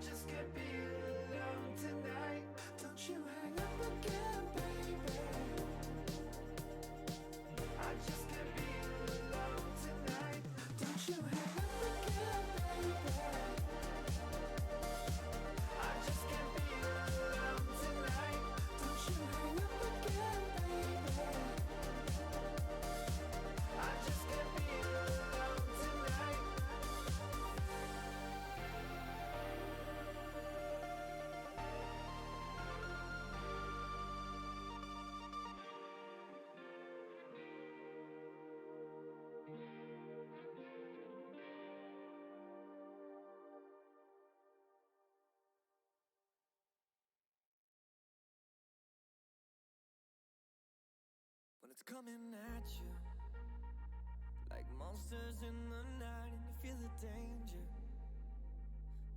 just can't be alone tonight. Don't you hang up again, baby. I just can't be alone tonight. Don't you hang up again, baby. I just can't be alone tonight. Don't you hang up again, baby. I just can't be alone tonight. When it's coming at you like monsters in the night, and you feel the danger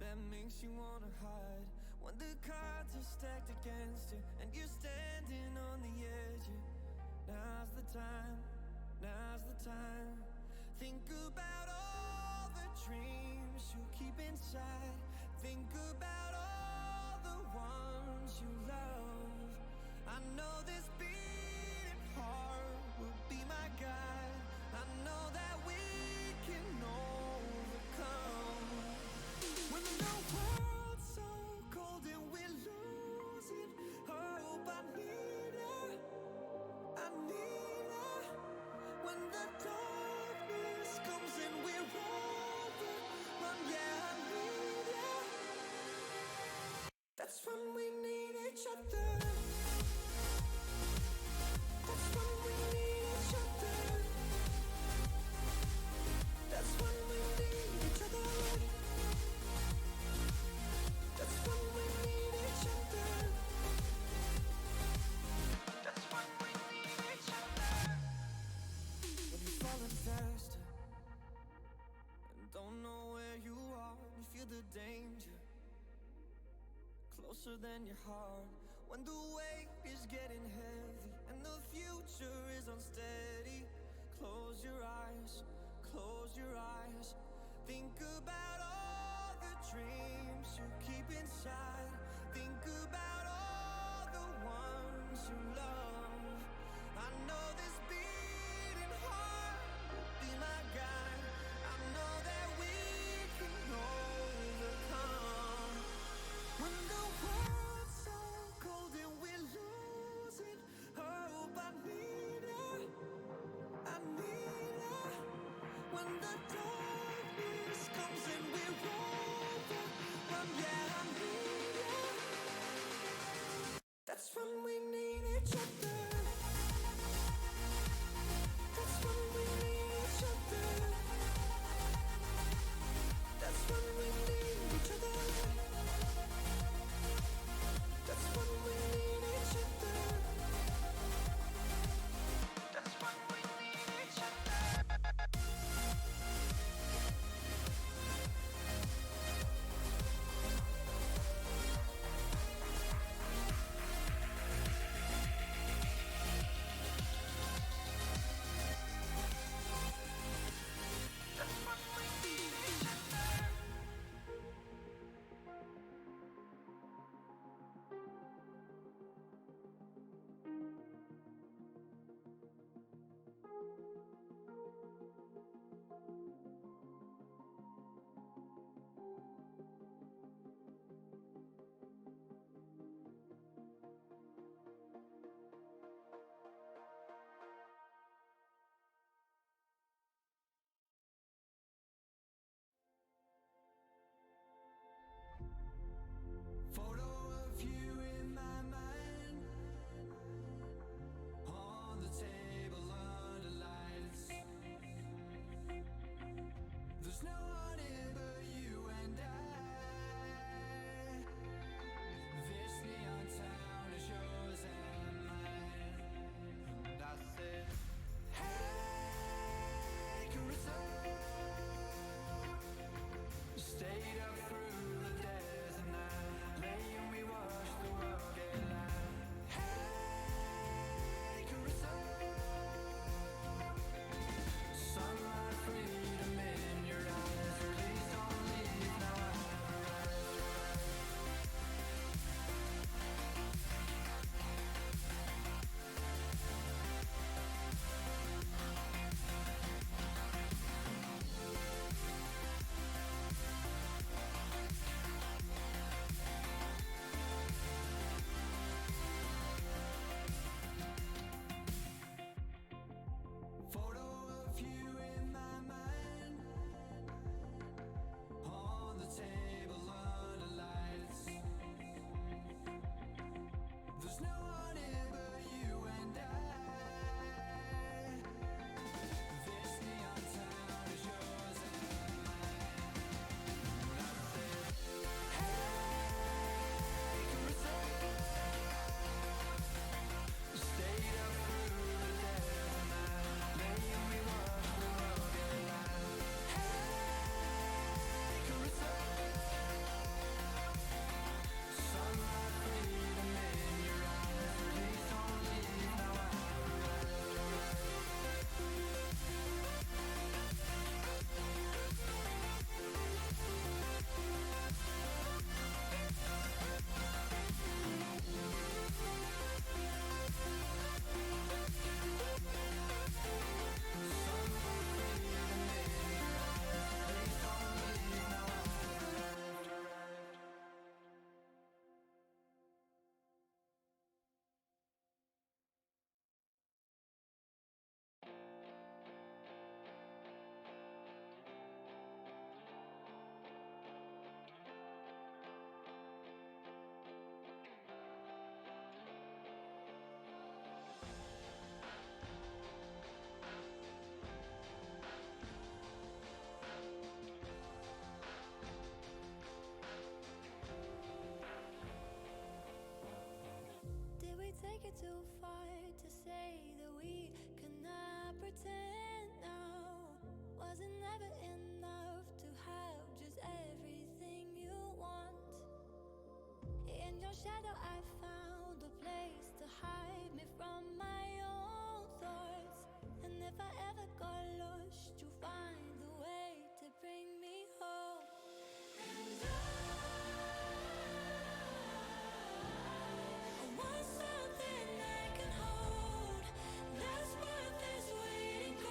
that makes you wanna hide. When the cards are stacked against you and you're standing on the edge, now's the time, now's the time. Think about all the dreams you keep inside. Think about all the ones you love. I know this beating heart will be my guide. I know that we can overcome. When the world's so cold and we're losing hope, I need her, I need her. When the darkness comes and we're overrun, yeah, I need her. That's when we need each other. That's when we need each other. That's when we need each other. That's when we need each other. That's when we need each other. When you're falling faster and don't know where you are, you feel the danger closer than your heart. When the weight is getting heavy and the future is unsteady, close your eyes, close your eyes. Think about all the dreams you keep inside. Think about all the ones you love. I know this beating heart will be my guide. I know that we can overcome. When the world's so cold and we're losing hope, I need her, I need her. When the darkness comes and we're overrun, yeah, I need her. it too far to say that we could not pretend now? Was it never enough to have just everything you want? In your shadow I found a place to hide me from my own thoughts. And if I ever got lost, you find a way to bring me home. And I want something I can hold, that's worth this waiting cold.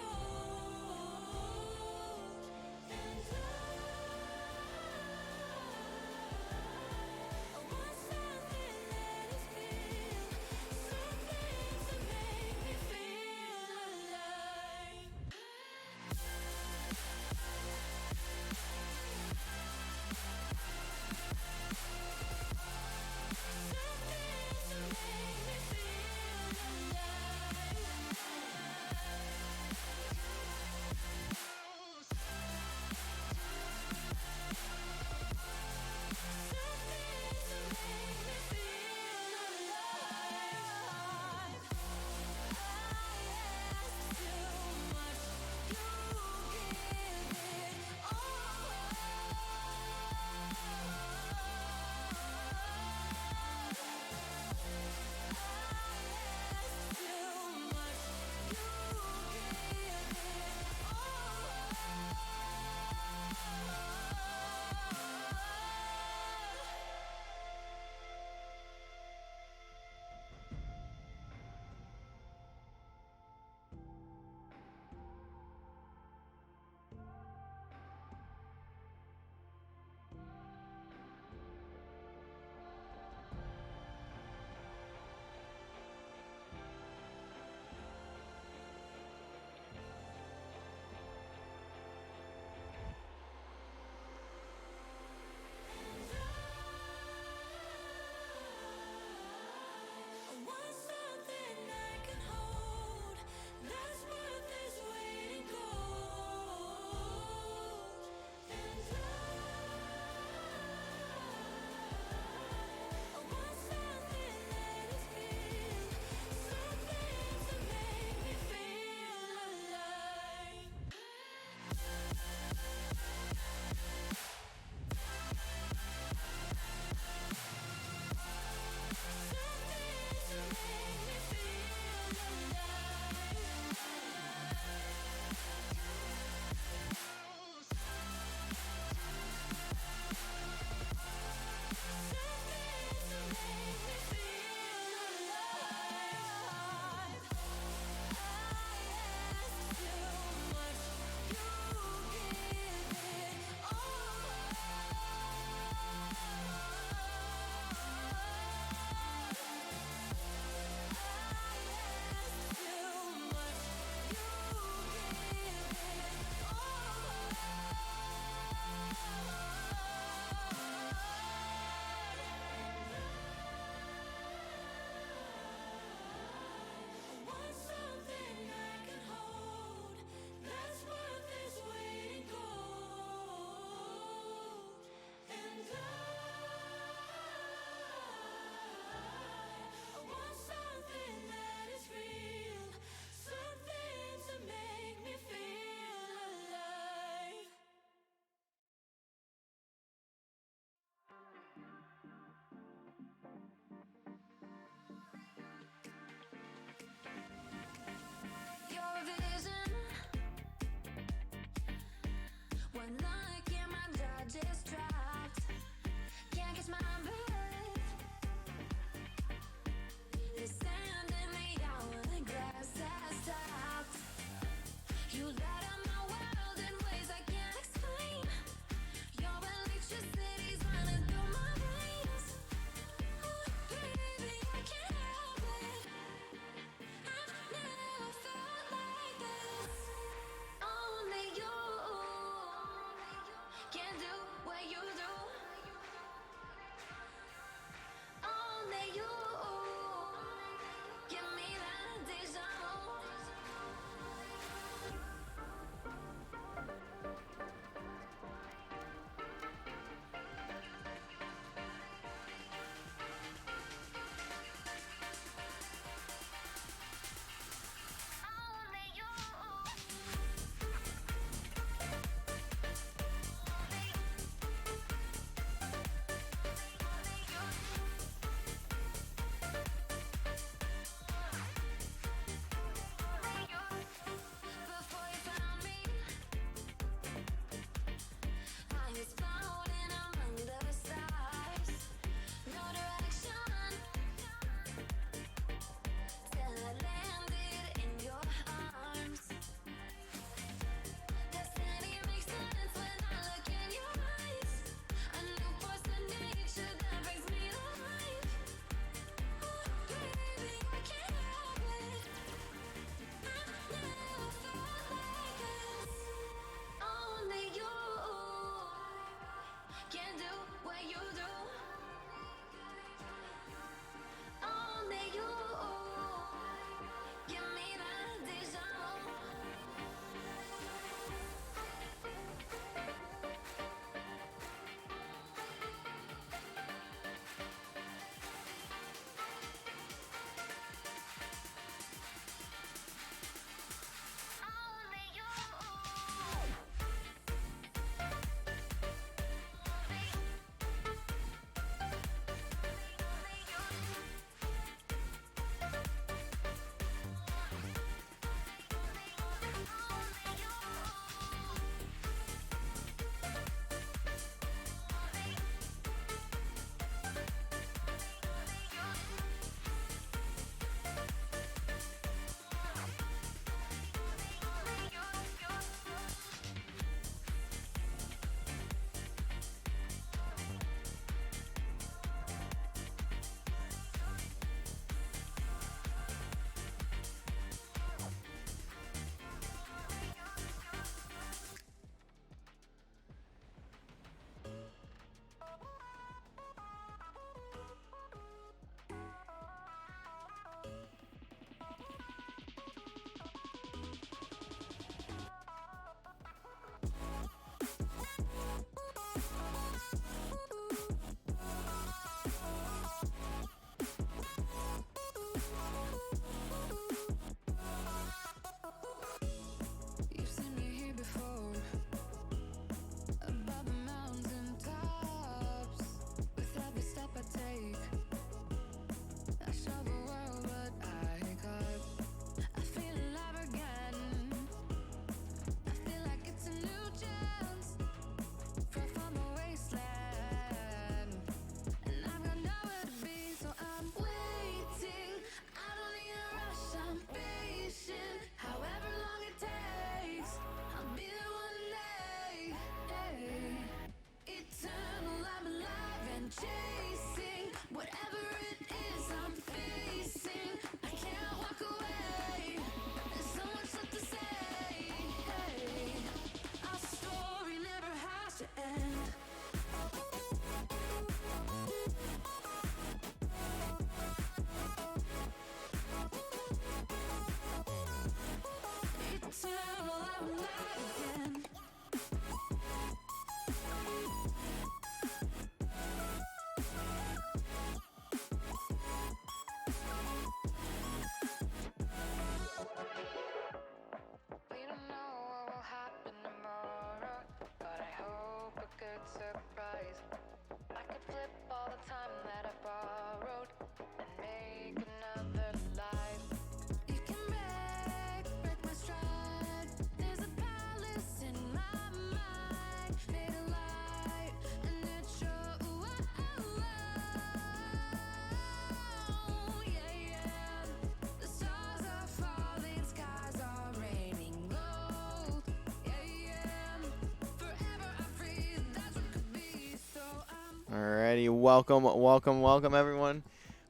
Alrighty, welcome everyone.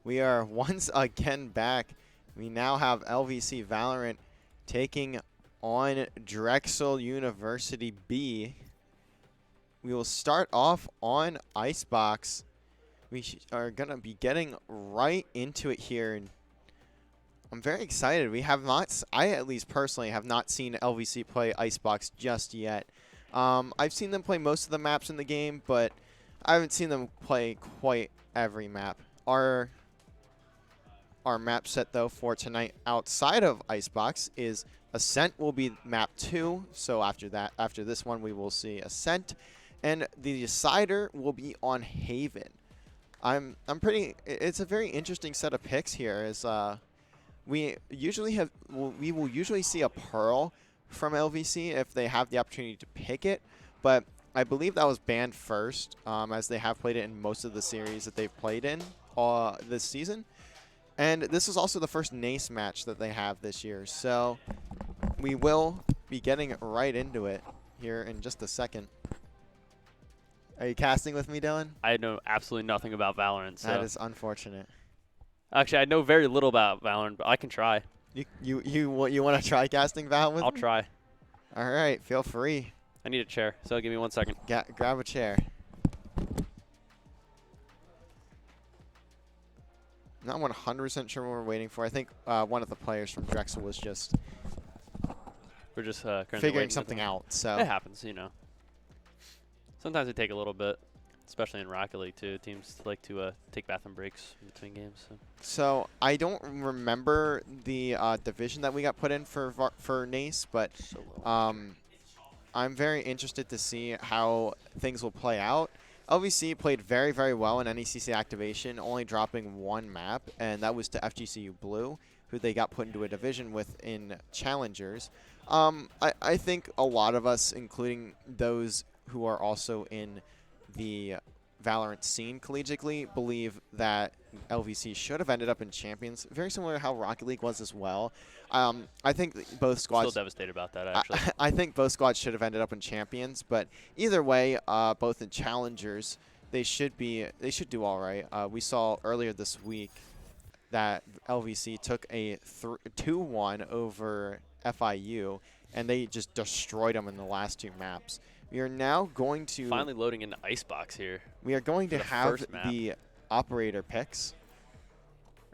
We are once again back. We now have LVC Valorant taking on Drexel University B. We will start off on Icebox. We are going to be getting right into it here. And I'm very excited. We have not, I at least personally have not seen LVC play Icebox just yet. I've seen them play most of the maps in the game, but I haven't seen them play quite every map. Our map set, though, for tonight outside of Icebox is Ascent will be map 2. So after this one, we will see Ascent. And the decider will be on Haven. It's a very interesting set of picks here. We will usually see a Pearl from LVC if they have the opportunity to pick it, but I believe that was banned first, as they have played it in most of the series that they've played in this season. And this is also the first NACE match that they have this year, so we will be getting right into it here in just a second. Are you casting with me, Dylan? I know absolutely nothing about Valorant. So. That is unfortunate. Actually, I know very little about Valorant, but I can try. You want to try casting Val with me? I'll try. All right, feel free. I need a chair, so give me 1 second. Grab a chair. Not 100% sure what we're waiting for. I think one of the players from Drexel was just We're just figuring something out. So it happens, you know. Sometimes they take a little bit, especially in Rocket League too. Teams like to take bathroom breaks in between games. So I don't remember the division that we got put in for NACE, but I'm very interested to see how things will play out. LVC played very, very well in NECC activation, only dropping 1 map, and that was to FGCU Blue, who they got put into a division with in Challengers. I think a lot of us, including those who are also in the Valorant scene collegiately, believe that LVC should have ended up in Champions, very similar to how Rocket League was as well. I think both squads. Still devastated about that, actually. I think both squads should have ended up in Champions, but either way, both in Challengers, they should do all right. We saw earlier this week that LVC took a 2-1 over FIU, and they just destroyed them in the last 2 maps. We are now going to finally loading into Icebox here. We are going to have the operator picks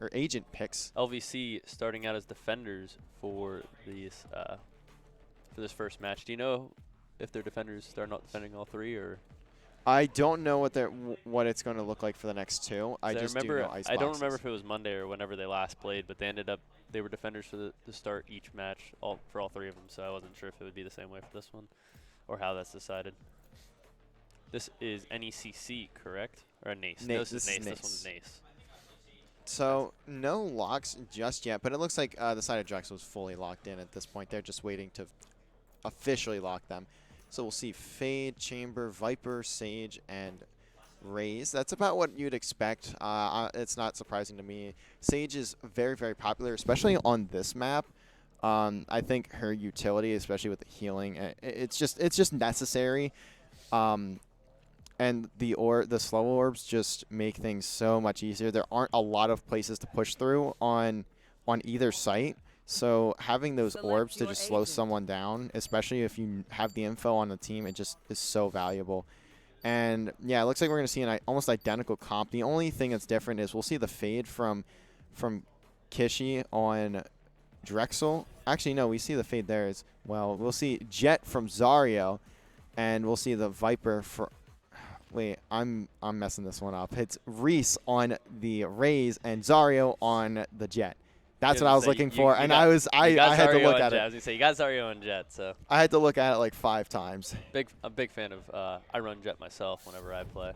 or agent picks. LVC starting out as defenders for this first match. Do you know if their defenders start not defending all 3, or? I don't know what it's going to look like for the next 2. I just do know Iceboxes. I don't remember if it was Monday or whenever they last played, but they were defenders for the start each match for all 3 of them. So I wasn't sure if it would be the same way for this one, or how that's decided. This is NECC, correct? Or NACE? NACE. This one's NACE. So no locks just yet, but it looks like the side of Drexel is fully locked in at this point. They're just waiting to officially lock them. So we'll see Fade, Chamber, Viper, Sage, and Raze. That's about what you'd expect. It's not surprising to me. Sage is very, very popular, especially on this map. I think her utility, especially with the healing, it's just necessary. And the slow orbs just make things so much easier. There aren't a lot of places to push through on either site. So having those orbs to just slow someone down, especially if you have the info on the team, it just is so valuable. And yeah, it looks like we're going to see an almost identical comp. The only thing that's different is we'll see the Fade from Kishi on Drexel. Actually, no, we see the Fade there as well. We'll see Jet from Zario, and we'll see the Viper for. Wait, I'm messing this one up. It's Reese on the Raze and Zario on the Jet. That's what I was looking for, and I had to look at it. I was gonna say you got Zario and Jet, so I had to look at it like 5 times. I'm a big fan of. I run Jet myself whenever I play.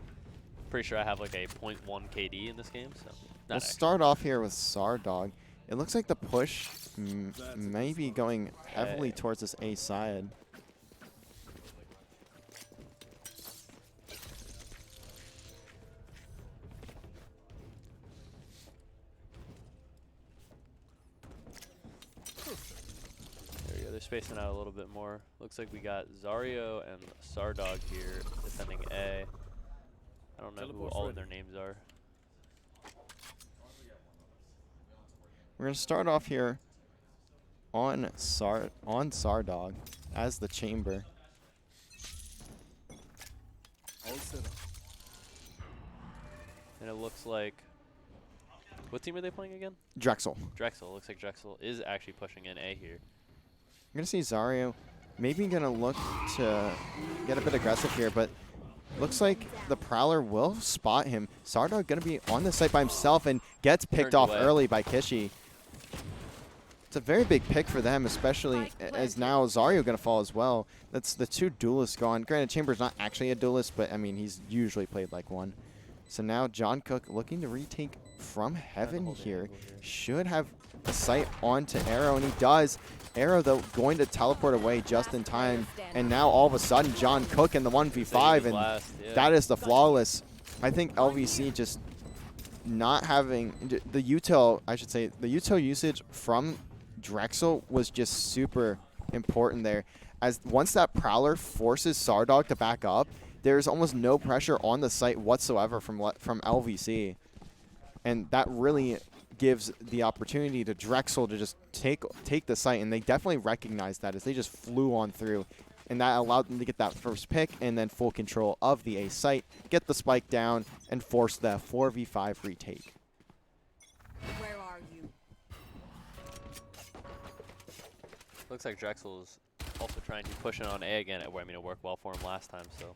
Pretty sure I have like a 0.1 KD in this game, so. We'll start off here with Sardog. It looks like the push may be going heavily towards this A side. Spacing out a little bit more. Looks like we got Zario and Sardog here defending A. I don't know who all of their names are. We're going to start off here on Sardog as the chamber. And it looks like, what team are they playing again? Drexel. Drexel. Looks like Drexel is actually pushing in A here. We're going to see Zario maybe going to look to get a bit aggressive here, but looks like the Prowler will spot him. Sardog going to be on the site by himself and gets picked off early by Kishi. It's a very big pick for them, especially as now Zario going to fall as well. That's the two duelists gone. Granted, Chamber's not actually a duelist, but I mean, he's usually played like one. So now John Cook looking to retake from heaven here. Should have a sight onto Arrow, and he does. Arrow, though, going to teleport away just in time. And now all of a sudden, John Cook in the 1v5, and that is the flawless. I think LVC just not having the util, I should say, the util usage from Drexel was just super important there. As once that Prowler forces Sardog to back up, there's almost no pressure on the site whatsoever from LVC. And that really gives the opportunity to Drexel to just take the site, and they definitely recognized that as they just flew on through. And that allowed them to get that first pick and then full control of the A site, get the spike down, and force the 4v5 retake. Where are you? Looks like Drexel is also trying to push in on A again. I mean, it worked well for him last time, so.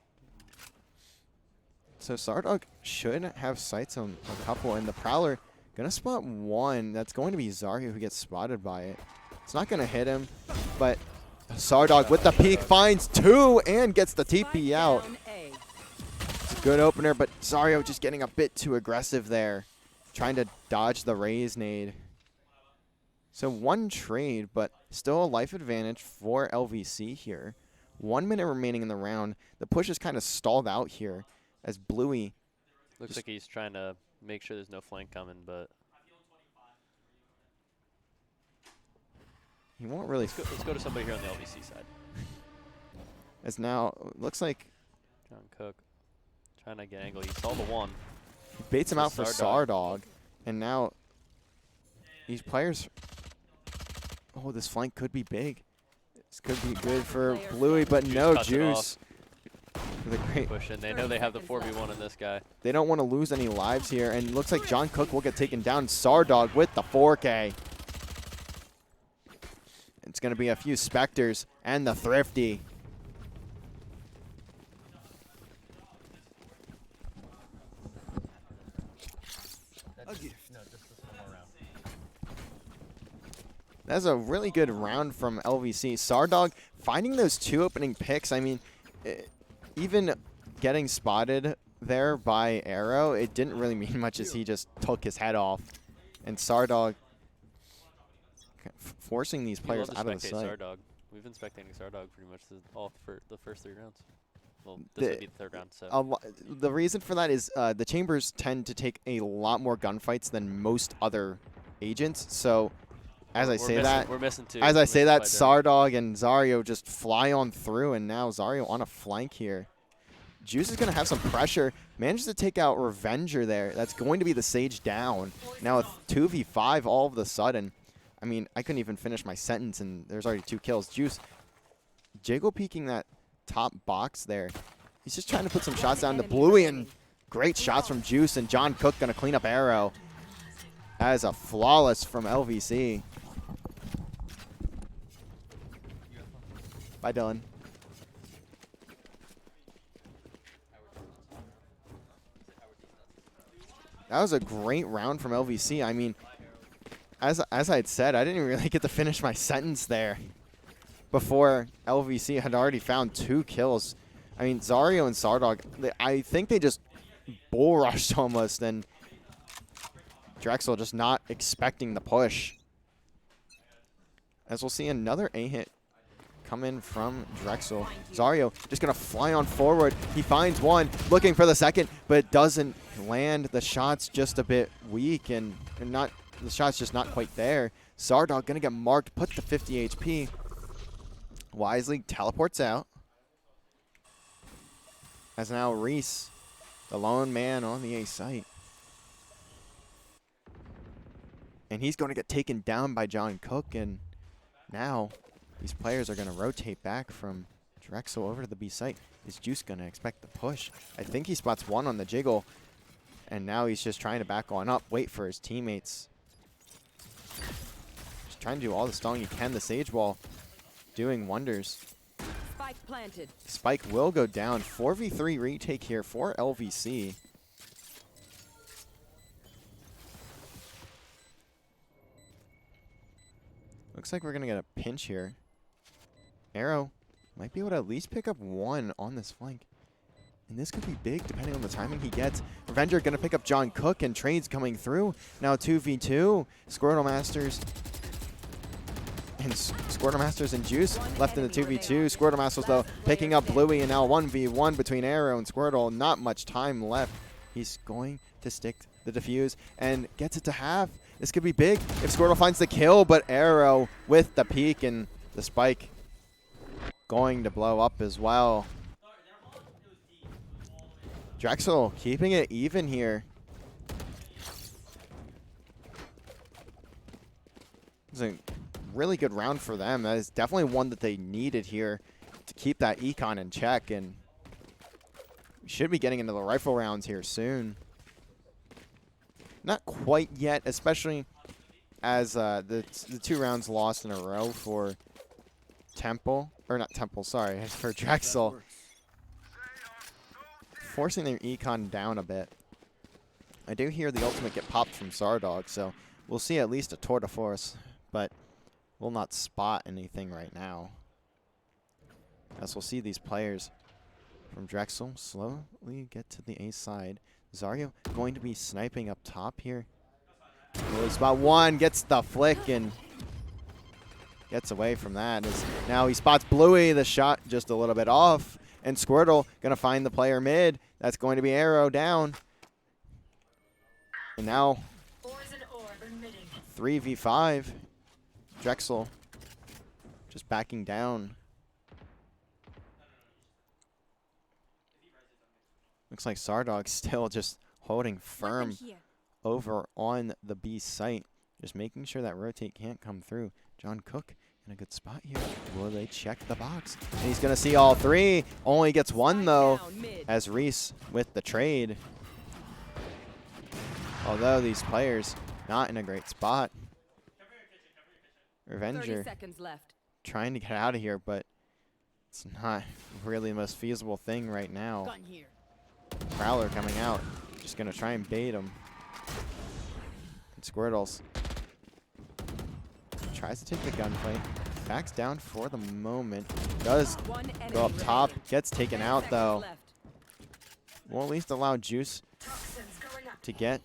So Sardog should have sights on a couple, and the Prowler gonna spot one. That's going to be Zario who gets spotted by it. It's not gonna hit him, but Sardog with the peek finds two and gets the TP out. It's a good opener, but Zario just getting a bit too aggressive there, trying to dodge the raise nade. So one trade, but still a life advantage for LVC here. 1 minute remaining in the round. The push is kind of stalled out here as Bluey. Looks like he's trying to make sure there's no flank coming, but he won't really. Let's go to somebody here on the LVC side. As now, looks like John Cook trying to get angle. He saw the one. He baits him out for Sardog, and now these players. Oh, this flank could be big. This could be good for Bluey, but no Juice. The great push, and they know they have the 4v1 in this guy. They don't want to lose any lives here, and looks like John Cook will get taken down. Sardog with the 4K. It's going to be a few Spectres and the Thrifty. That's a really good round from LVC. Sardog finding those two opening picks. I mean, even getting spotted there by Arrow, it didn't really mean much as he just took his head off. And Sardog forcing these players out of the site. Sardog. We've been spectating Sardog pretty much all for the first 3 rounds. Well, this would be the 3rd round. So the reason for that is the Chambers tend to take a lot more gunfights than most other agents. So as I say that, Sardog and Zario just fly on through, and now Zario on a flank here. Juice is going to have some pressure. Manages to take out Revenger there. That's going to be the Sage down. Now with 2v5 all of a sudden. I mean, I couldn't even finish my sentence, and there's already 2 kills. Juice jiggle peeking that top box there. He's just trying to put some shots down to Bluey, and great shots from Juice, and John Cook going to clean up Arrow. That is a flawless from LVC. Bye, Dylan. That was a great round from LVC. I mean, as I had said, I didn't really get to finish my sentence there before LVC had already found 2 kills. I mean, Zario and Sardog, I think they just bull rushed almost, and Drexel just not expecting the push. As we'll see another A hit come in from Drexel. Zario just going to fly on forward. He finds one, looking for the second, but doesn't land. The shot's just a bit weak, and not the shot's just not quite there. Sardog going to get marked, put the 50 HP. Wisely teleports out. As now Reese the lone man on the A site. And he's going to get taken down by John Cook, and now these players are going to rotate back from Drexel over to the B site. Is Juice going to expect the push? I think he spots one on the jiggle, and now he's just trying to back on up, wait for his teammates. Just trying to do all the stalling he can. The Sage Wall doing wonders. Spike planted. Spike will go down. 4v3 retake here for LVC. Looks like we're going to get a pinch here. Arrow might be able to at least pick up one on this flank. And this could be big depending on the timing he gets. Revenger going to pick up John Cook, and trades coming through. Now 2v2. Squirtle Masters. And Squirtle Masters and Juice left in the 2v2. Squirtle Masters, though, picking up Bluey, and now 1v1 between Arrow and Squirtle. Not much time left. He's going to stick the defuse and gets it to half. This could be big if Squirtle finds the kill, but Arrow with the peek and the spike going to blow up as well. Drexel keeping it even here. It's a really good round for them. That is definitely one that they needed here to keep that econ in check, and we should be getting into the rifle rounds here soon. Not quite yet, especially as the 2 rounds lost in a row for Temple, or not Temple, sorry, for Drexel. Forcing their econ down a bit. I do hear the ultimate get popped from Sardog, so we'll see at least a tour de force, but we'll not spot anything right now. As we'll see these players from Drexel slowly get to the A side. Zarya going to be sniping up top here. Will spot one, gets the flick, and gets away from that. As now he spots Bluey, the shot just a little bit off. And Squirtle going to find the player mid. That's going to be Arrow down. And now 3v5. Drexel just backing down. Looks like Sardog still just holding firm over on the B site. Just making sure that rotate can't come through. John Cook in a good spot here. Will they check the box? And he's going to see all 3. Only gets 1, though, as Reese with the trade. Although these players not in a great spot. Revenger trying to get out of here, but it's not really the most feasible thing right now. Prowler coming out. Just going to try and bait him. And Squirtles tries to take the gunfight. Backs down for the moment. Does go up top. Gets taken out, though. Will at least allow Juice to get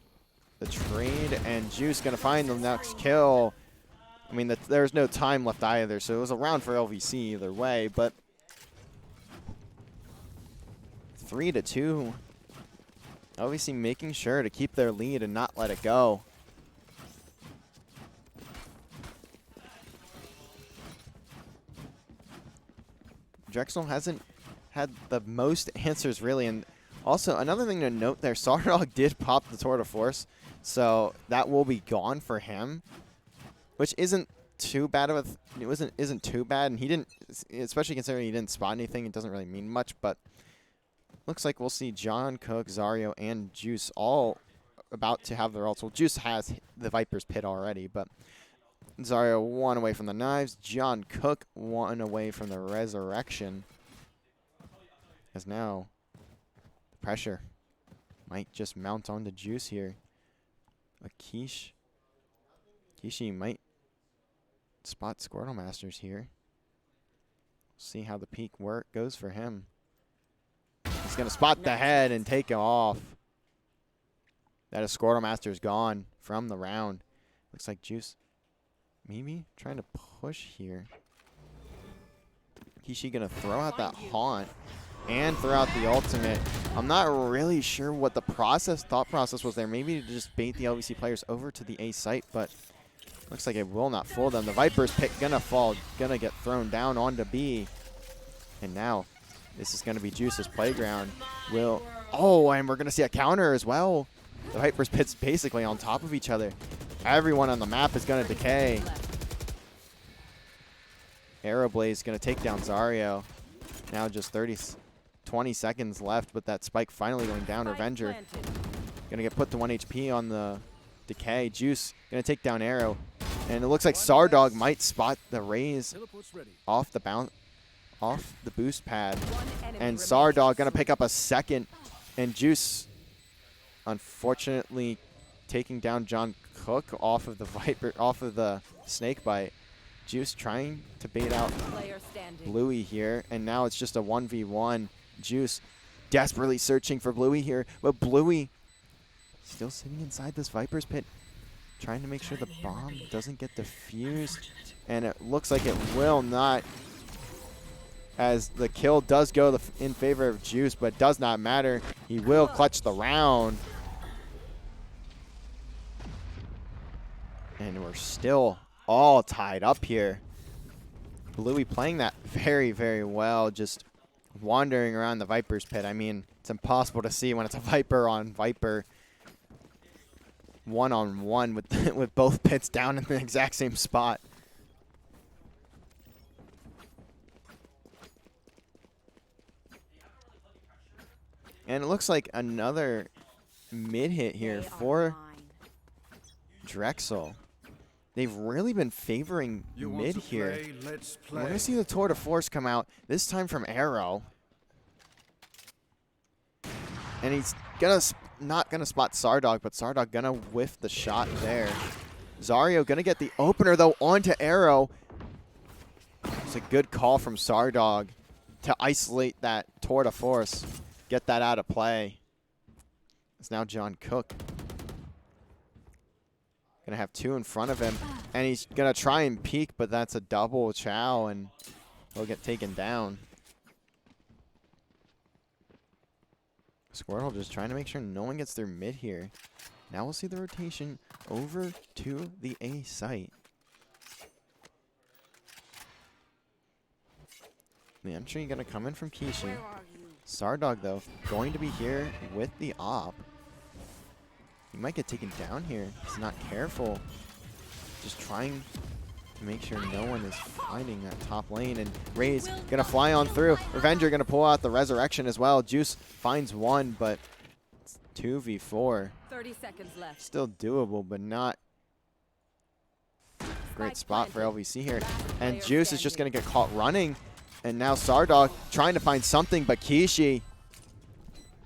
the trade. And Juice going to find the next kill. I mean, there's no time left either, so it was a round for LVC either way. But 3-2. LVC making sure to keep their lead and not let it go. Drexel hasn't had the most answers, really. And also, another thing to note there, Sardog did pop the tour de force, so that will be gone for him, which isn't too bad of a isn't too bad. And he didn't, especially considering he didn't spot anything, it doesn't really mean much. But looks like we'll see John Cook, Zario, and Juice all about to have their ults. Well, Juice has the Viper's Pit already, but Zario 1 away from the knives. John Cook 1 away from the resurrection. As now the pressure might just mount onto Juice here. Kishi might spot Squirtle Masters here. See how the peak work goes for him. He's going to spot the head and take it off. That is Squirtle Masters gone from the round. Looks like Juice maybe trying to push here. Kishi going to throw out that haunt and throw out the ultimate. I'm not really sure what the thought process was there. Maybe to just bait the LVC players over to the A site, but looks like it will not fool them. The Viper's pick going to fall, going to get thrown down onto B. And now this is going to be Juice's playground. Will Oh, and we're going to see a counter as well. The Viper's Pit's basically on top of each other. Everyone on the map is going to decay. Arrowblaze is going to take down Zario. Now just 20 seconds left, but that spike finally going down. Revenger going to get put to 1 HP on the decay. Juice going to take down Arrow. And it looks like Sardog might spot the raise off the boost pad. And Sardog going to pick up a second. And Juice, unfortunately, taking down John Cook off of the Viper, off of the snake bite. Juice trying to bait out Bluey here, and now it's just a 1v1. Juice desperately searching for Bluey here, but Bluey still sitting inside this Viper's Pit, trying to make sure the bomb doesn't get defused, and it looks like it will not, as the kill does go in favor of Juice, but does not matter. He will clutch the round. And we're still all tied up here. Bluey playing that very, very well, just wandering around the Viper's Pit. I mean, it's impossible to see when it's a Viper on Viper one-on-one with, with both pits down in the exact same spot. And it looks like another mid hit here for Drexel. They've really been favoring mid here. We're going to see the Tour de Force come out, this time from Arrow. And he's not going to spot Sardog, but Sardog going to whiff the shot there. Zario going to get the opener, though, onto Arrow. It's a good call from Sardog to isolate that Tour de Force, get that out of play. It's now John Cook. Gonna have two in front of him, and he's gonna try and peek, but that's a double chow, and he'll get taken down. Squirtle just trying to make sure no one gets through mid here. Now we'll see the rotation over to the A site. The entry gonna come in from Kishi. Sardog, though, going to be here with the op. He might get taken down here. He's not careful. Just trying to make sure no one is finding that top lane. And Ray's going to fly on through. Revenger going to pull out the Resurrection as well. Juice finds one, but it's 2v4. 30 seconds left. Still doable, but not a great spot for LVC here. And Juice is just going to get caught running. And now Sardog trying to find something, but Kishi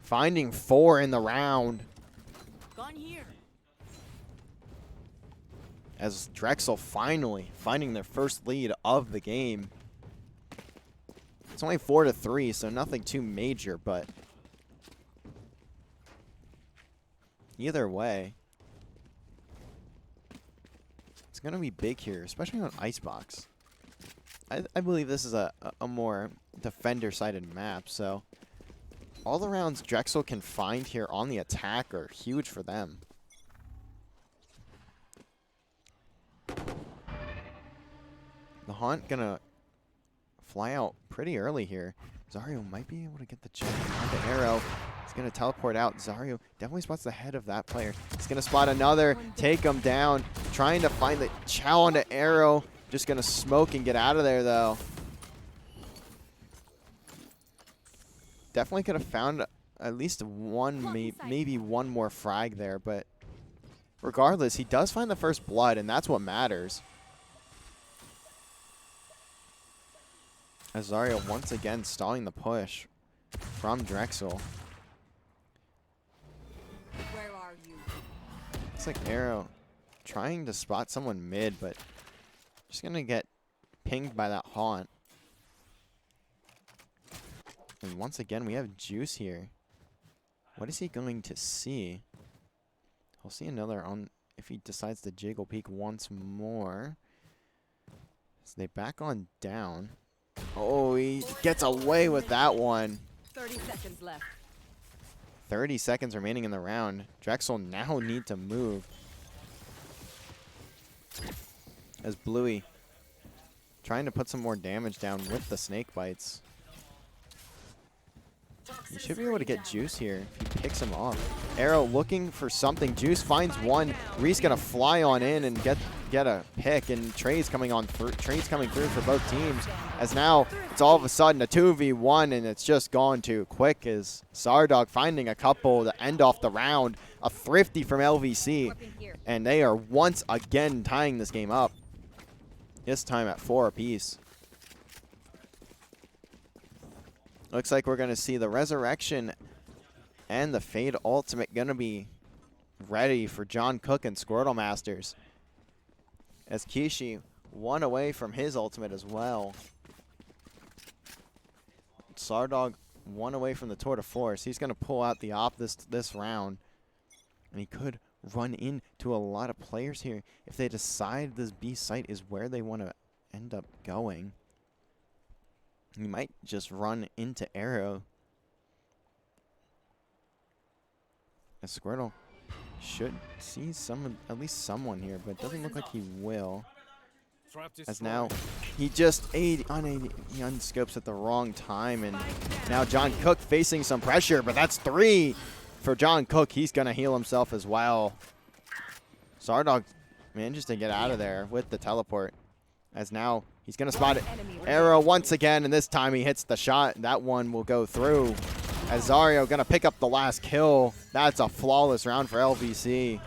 finding 4 in the round. As Drexel finally finding their first lead of the game. It's only 4-3, so nothing too major, but either way, it's going to be big here, especially on Icebox. I believe this is a more defender-sided map, so all the rounds Drexel can find here on the attack are huge for them. The Haunt gonna fly out pretty early here. Zario might be able to get the jump on the Arrow. He's gonna teleport out. Zario definitely spots the head of that player. He's gonna spot another, take him down, trying to find the chow on the Arrow. Just gonna smoke and get out of there, though. Definitely could have found at least one, maybe one more frag there, but regardless, he does find the first blood, and that's what matters. Azario once again stalling the push from Drexel. Where are you? Looks like Arrow trying to spot someone mid, but just going to get pinged by that Haunt. And once again, we have Juice here. What is he going to see? He'll see another on if he decides to jiggle peek once more. So they back on down. Oh, he gets away with that one. 30 seconds left. 30 seconds remaining in the round. Drexel now need to move. As Bluey trying to put some more damage down with the snake bites. He should be able to get Juice here if he picks him off. Arrow looking for something. Juice finds one. Reese gonna fly on in and get a pick, and Trey's coming on through. Trey's coming through for both teams. As now it's all of a sudden a 2v1, and it's just gone too quick. As Sardog finding a couple to end off the round. A thrifty from LVC, and they are once again tying this game up. This time at 4 apiece. Looks like we're going to see the Resurrection and the Fade Ultimate going to be ready for John Cook and Squirtle Masters. As Kishi one away from his ultimate as well. Sardog one away from the Tour de Force. He's going to pull out the op this round. And he could run into a lot of players here if they decide this B site is where they want to end up going. He might just run into Arrow. As Squirtle should see at least someone here, but it doesn't look like he will. As now he just he unscopes at the wrong time, and now John Cook facing some pressure, but that's 3 for John Cook. He's gonna heal himself as well. Sardog manages to get out of there with the teleport, as now he's gonna spot it. Arrow once again, and this time he hits the shot. That one will go through. As Zario gonna pick up the last kill. That's a flawless round for LVC.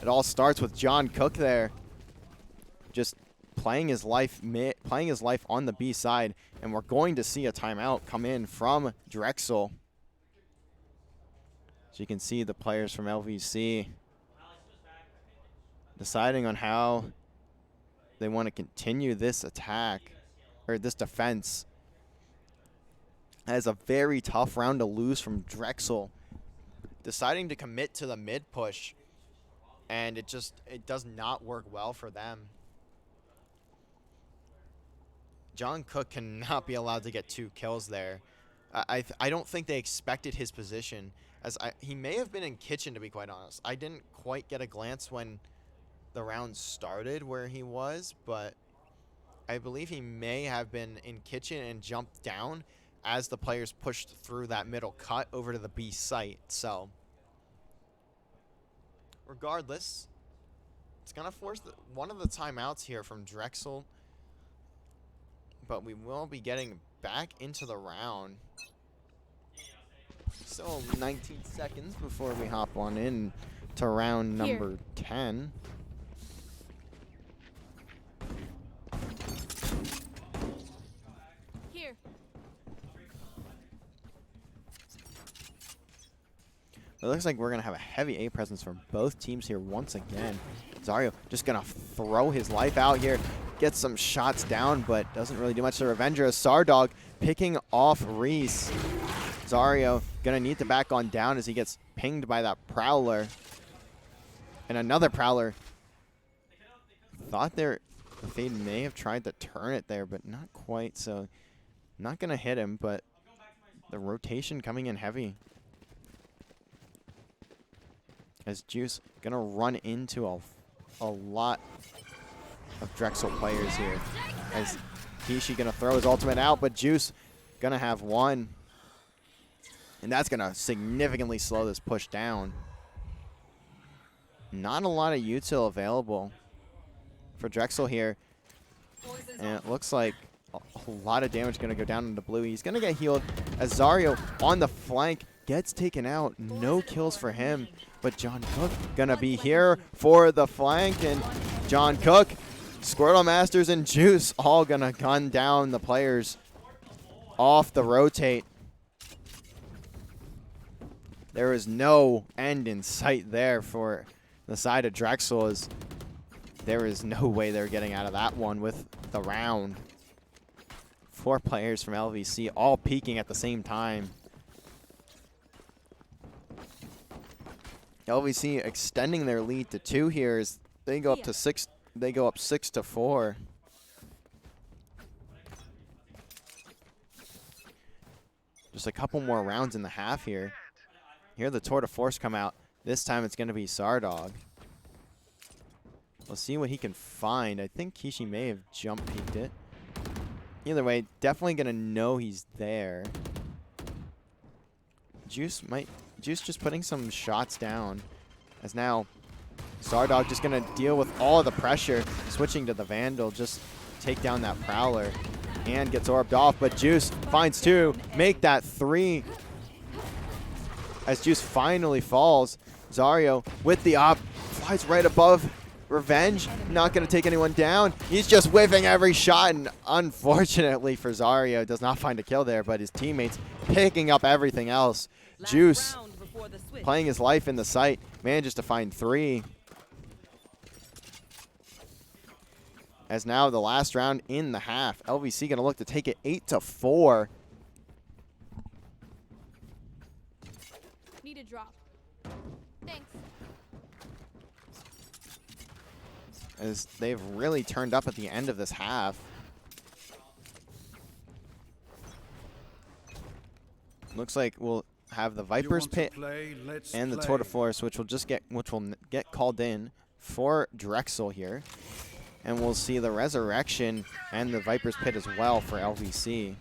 It all starts with John Cook there, just playing his life on the B side, and we're going to see a timeout come in from Drexel. So you can see the players from LVC deciding on how they want to continue this attack, or this defense. As a very tough round to lose from Drexel, deciding to commit to the mid push, and it does not work well for them. John Cook cannot be allowed to get 2 kills there. I don't think they expected his position, as he may have been in kitchen, to be quite honest. I didn't quite get a glance when the round started where he was, but I believe he may have been in kitchen and jumped down as the players pushed through that middle cut over to the B site. So regardless, it's going to force one of the timeouts here from Drexel, but we will be getting back into the round. So 19 seconds before we hop on in to round number 10. Here. It looks like we're going to have a heavy A presence from both teams here once again. Zario just going to throw his life out here, get some shots down, but doesn't really do much to Revenger. Sardog picking off Reese. Zario going to need to back on down as he gets pinged by that Prowler. And another Prowler. Thought the Fade may have tried to turn it there, but not quite. So not going to hit him, but the rotation coming in heavy. As Juice going to run into a lot of Drexel players here. As Kishi going to throw his ultimate out, but Juice going to have one. And that's going to significantly slow this push down. Not a lot of util available for Drexel here. And it looks like a lot of damage going to go down into blue. He's going to get healed as Zario on the flank gets taken out. No kills for him. But John Cook going to be here for the flank. And John Cook, Squirtle Masters, and Juice all going to gun down the players off the rotate. There is no end in sight there for the side of Drexel, as there is no way they're getting out of that one with the round. 4 players from LVC all peaking at the same time. LVC extending their lead to 2 here as they go up to 6. They go up 6-4. Just a couple more rounds in the half here. Here the Tour de Force come out. This time it's going to be Sardog. We'll see what he can find. I think Kishi may have jump peeked it. Either way, definitely going to know he's there. Juice just putting some shots down. As now, Zardog just going to deal with all of the pressure. Switching to the Vandal, just take down that Prowler. And gets orbed off, but Juice finds 2. Make that 3. As Juice finally falls, Zario with the op flies right above Revenge. Not going to take anyone down. He's just whiffing every shot, and unfortunately for Zario, does not find a kill there, but his teammates picking up everything else. Juice playing his life in the site, manages to find 3. As now the last round in the half, LVC going to look to take it 8-4. Need a drop. Thanks. As they've really turned up at the end of this half. Looks like we'll have the Viper's Pit and the Tour de Force, which will get called in for Drexel here. And we'll see the Resurrection and the Viper's Pit as well for LVC.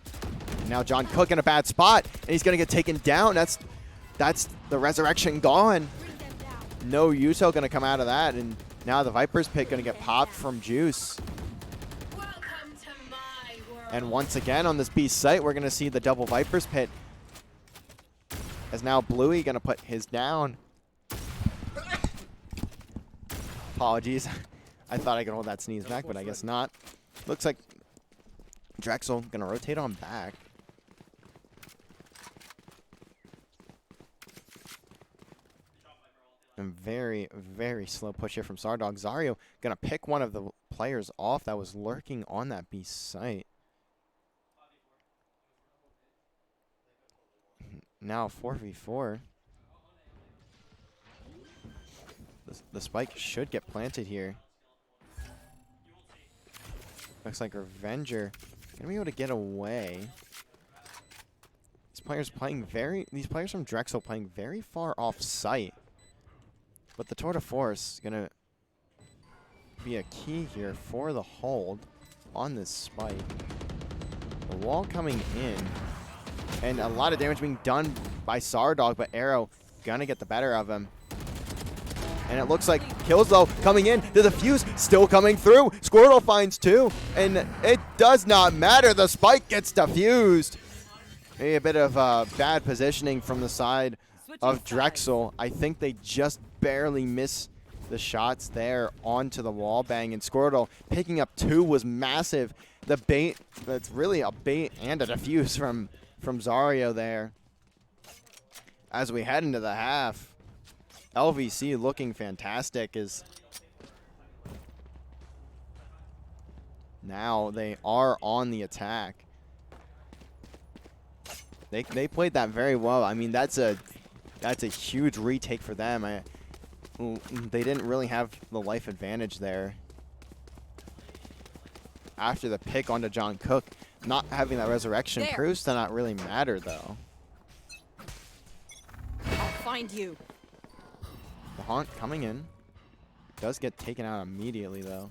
And now John Cook in a bad spot, and he's going to get taken down. That's the Resurrection gone. No Yuto going to come out of that, and now the Viper's Pit going to get popped from Juice. And once again on this B site, we're going to see the double Viper's Pit. As now Bluey going to put his down. Apologies. I thought I could hold that sneeze back, but I guess not. Looks like Drexel going to rotate on back. And very, very slow push here from Zardog. Zario going to pick one of the players off that was lurking on that B site. Now 4v4. The spike should get planted here. Looks like Revenger gonna be able to get away. These players from Drexel playing very far off site. But the Tour de Force is gonna be a key here for the hold on this spike. The wall coming in. And a lot of damage being done by Zardog, but Arrow gonna get the better of him. And it looks like kills though coming in. The defuse still coming through. Squirtle finds 2, and it does not matter. The spike gets defused. Maybe a bit of bad positioning from the side of Drexel. I think they just barely miss the shots there onto the wall bang, and Squirtle picking up 2 was massive. The bait, that's really a bait and a defuse from Zario there. As we head into the half, LVC looking fantastic as now they are on the attack. They played that very well. I mean, that's a huge retake for them. They didn't really have the life advantage there. After the pick onto John Cook, not having that resurrection proves to not really matter though. I'll find you. The Haunt coming in. Does get taken out immediately, though.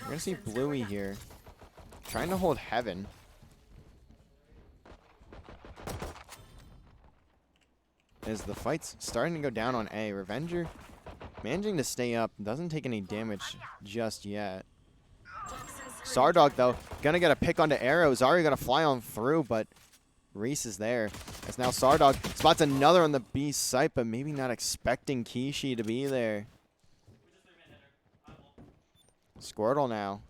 We're going to see Bluey here. Trying to hold Heaven. As the fight's starting to go down on A. Revenger managing to stay up. Doesn't take any damage just yet. Zardog, though, going to get a pick onto Arrow. Zario going to fly on through, but Reese is there. As now Zardog spots another on the B site, but maybe not expecting Kishi to be there. Squirtle now.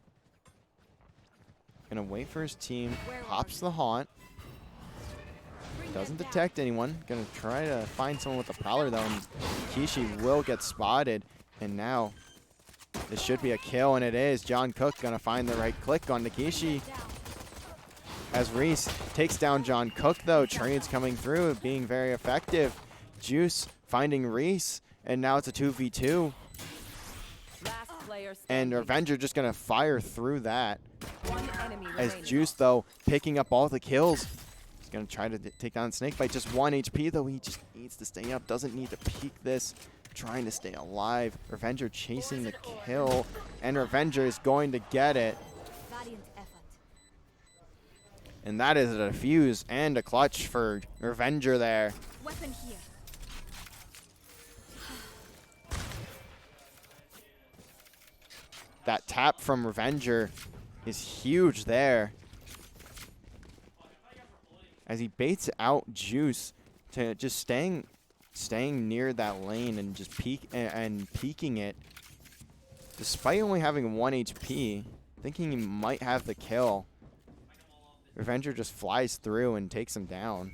Gonna wait for his team. Pops the Haunt. Doesn't detect anyone. Gonna try to find someone with a Prowler though, and Kishi will get spotted. And now this should be a kill, and it is. John Cook gonna find the right click on Kishi. As Reese takes down John Cook, though. Trades coming through, being very effective. Juice finding Reese, and now it's a 2v2. And Revenger just going to fire through that. As Juice, though, picking up all the kills. He's going to try to take down Snakebite. Just 1 HP, though. He just needs to stay up. Doesn't need to peek this. Trying to stay alive. Revenger chasing the kill. And Revenger is going to get it. And that is a defuse and a clutch for Revenger there. Weapon here. That tap from Revenger is huge there, as he baits out Juice to just staying near that lane and just peeking it. Despite only having 1 HP, thinking he might have the kill, Revenger just flies through and takes him down.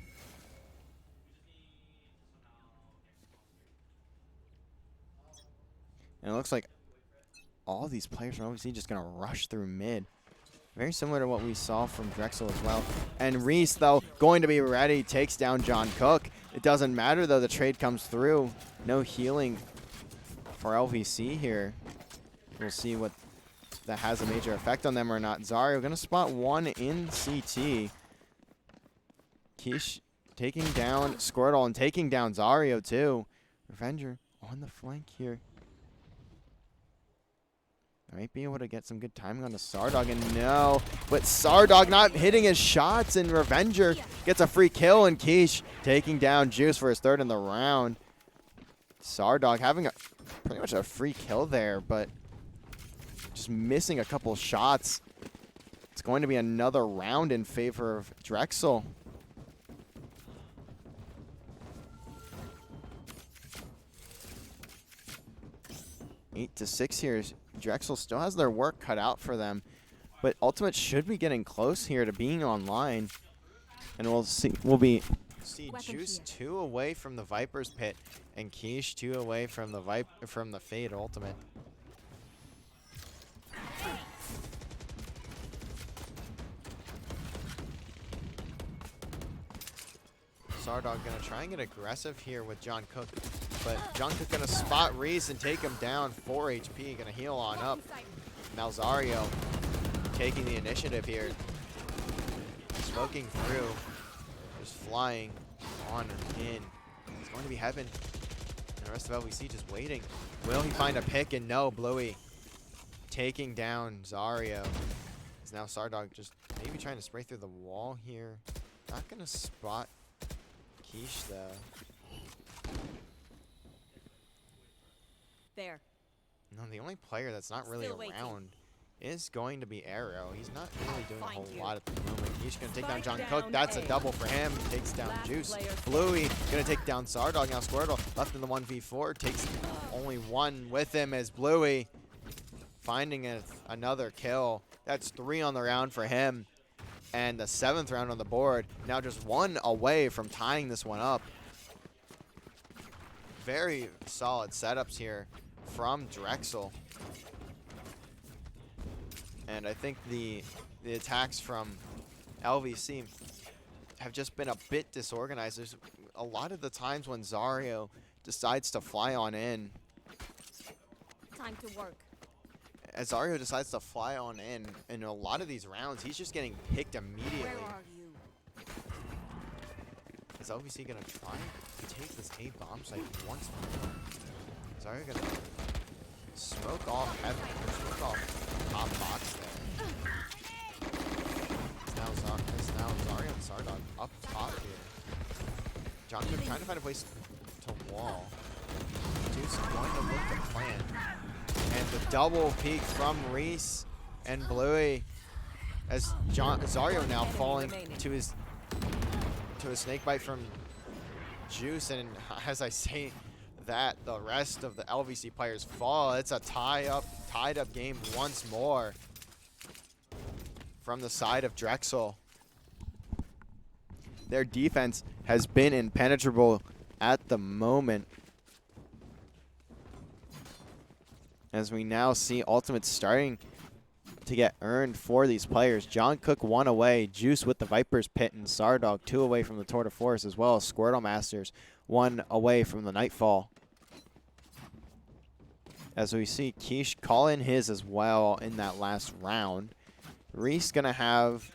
And it looks like all these players from LVC just going to rush through mid. Very similar to what we saw from Drexel as well. And Reese, though, going to be ready, takes down John Cook. It doesn't matter, though, the trade comes through. No healing for LVC here. We'll see what that has a major effect on them or not. Zario going to spot one in CT. Quiche taking down Squirtle and taking down Zario, too. Revenger on the flank here. Might be able to get some good timing on the Sardog, and no. But Sardog not hitting his shots, and Revenger gets a free kill, and Quiche taking down Juice for his 3rd in the round. Sardog having pretty much a free kill there, but just missing a couple shots. It's going to be another round in favor of Drexel. Eight to 6 here. Drexel still has their work cut out for them, but Ultimate should be getting close here to being online, and we'll see. See Juice 2 away from the Viper's Pit, and Quiche 2 away from the Fade Ultimate. Sardog gonna try and get aggressive here with John Cook, but John Cook gonna spot Reese and take him down. 4 HP, gonna heal on up. Now Zario taking the initiative here. Smoking through, just flying on and in. It's going to be heaven. And the rest of LVC just waiting. Will he find a pick? And no, Bluey taking down Zario. Is now Sardog just maybe trying to spray through the wall here. Not gonna spot Quiche though. There. No, the only player that's not really Still waiting. around is going to be Arrow. He's not really doing a whole Find you. lot at the moment. He's going to take down Spike John Cook. down That's a A. double for him. He takes down Last Juice. player Bluey going to take down Sardog. Now Squirtle left in the 1v4. Takes only one with him as Bluey finding another kill. That's 3 on the round for him. And the 7th round on the board. Now just 1 away from tying this one up. Very solid setups here from Drexel. And I think the attacks from LVC have just been a bit disorganized. There's a lot of the times when Zario decides to fly on in. Time to work. As Zario decides to fly on in a lot of these rounds, he's just getting picked immediately. Where are you? Is LVC going to try to take this A bomb site once more? Zario going to smoke off heaven, smoke off top box there. It's now Zario and Sardog up top here. John Cook trying to find a place to wall. Juice going to look to plant. And the double peek from Reese and Bluey as Zario now falling to his snake bite from Juice, and as I say that, the rest of the LVC players fall. It's a tied up game once more from the side of Drexel. Their defense has been impenetrable at the moment, as we now see Ultimate starting to get earned for these players. John Cook 1 away, Juice with the Viper's Pit, and Sardog 2 away from the Tour de Force, as well as Squirtle Masters 1 away from the Nightfall. As we see Quiche call in his as well in that last round. Reese gonna have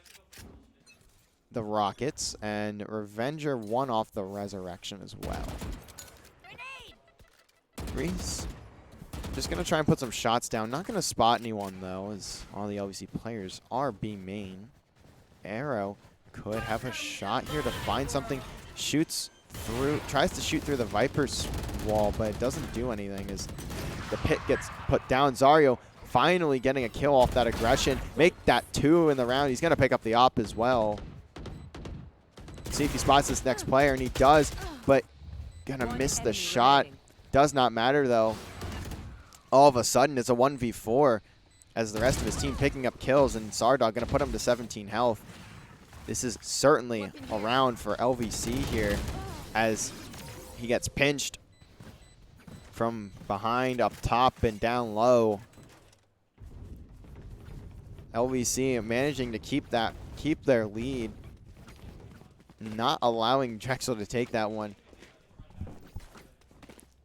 the Rockets, and Revenger 1 off the Resurrection as well. Reese just going to try and put some shots down. Not going to spot anyone, though, as all the LVC players are B main. Arrow could have a shot here to find something. Shoots through, tries to shoot through the Viper's wall, but it doesn't do anything as the pit gets put down. Zario finally getting a kill off that aggression. Make that 2 in the round. He's going to pick up the op as well. See if he spots this next player, and he does, but going to miss the shot. Does not matter, though. All of a sudden, it's a 1v4 as the rest of his team picking up kills, and Sardog going to put him to 17 health. This is certainly a round for LVC here as he gets pinched from behind, up top, and down low. LVC managing to keep their lead, not allowing Drexel to take that one.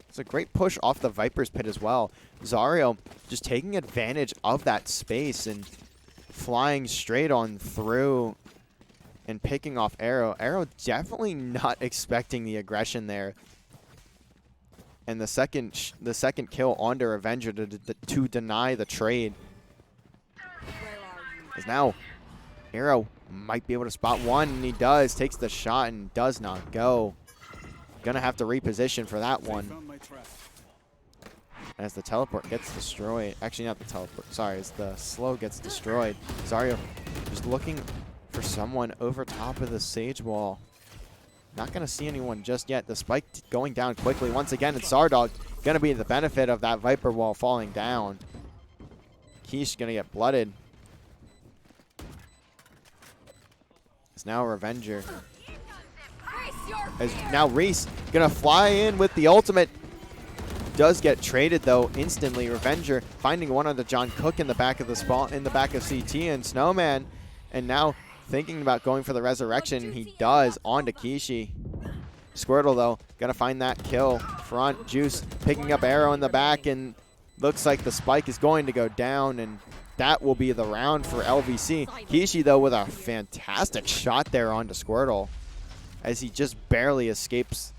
It's a great push off the Viper's pit as well. Zario just taking advantage of that space and flying straight on through and picking off Arrow. Arrow definitely not expecting the aggression there. And the second kill onto Revenger to deny the trade. As now Arrow might be able to spot one, and he does. Takes the shot and does not go. Gonna have to reposition for that one. As the teleport gets destroyed. Actually, not the teleport. Sorry, as the slow gets destroyed. Zario just looking for someone over top of the Sage Wall. Not going to see anyone just yet. The spike going down quickly. Once again, it's Sardog going to be the benefit of that Viper Wall falling down. Keish going to get blooded. It's now Revenger. As now Reese going to fly in with the ultimate. Does get traded though instantly. Revenger finding one on the John Cook in the back of the spawn, in the back of CT, and Snowman, and now thinking about going for the resurrection. He does onto Kishi. Squirtle though gonna find that kill front. Juice picking up Arrow in the back, and looks like the spike is going to go down, and that will be the round for LVC. Kishi though with a fantastic shot there onto Squirtle as he just barely escapes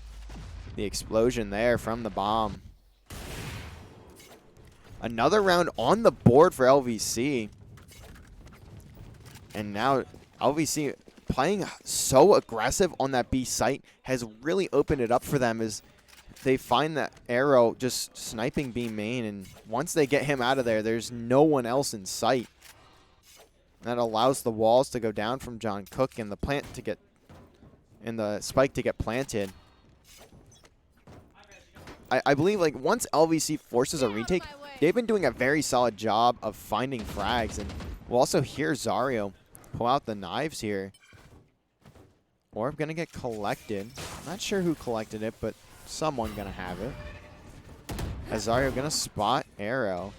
the explosion there from the bomb. Another round on the board for LVC. And now LVC playing so aggressive on that B site has really opened it up for them as they find that Arrow just sniping B main. And once they get him out of there, there's no one else in sight. That allows the walls to go down from John Cook and the plant to get, and the spike to get planted. I believe like once LVC forces a retake, they've been doing a very solid job of finding frags, and we'll also hear Zario pull out the knives here. Orb gonna get collected. Not sure who collected it, but someone gonna have it. As Zario gonna spot Arrow.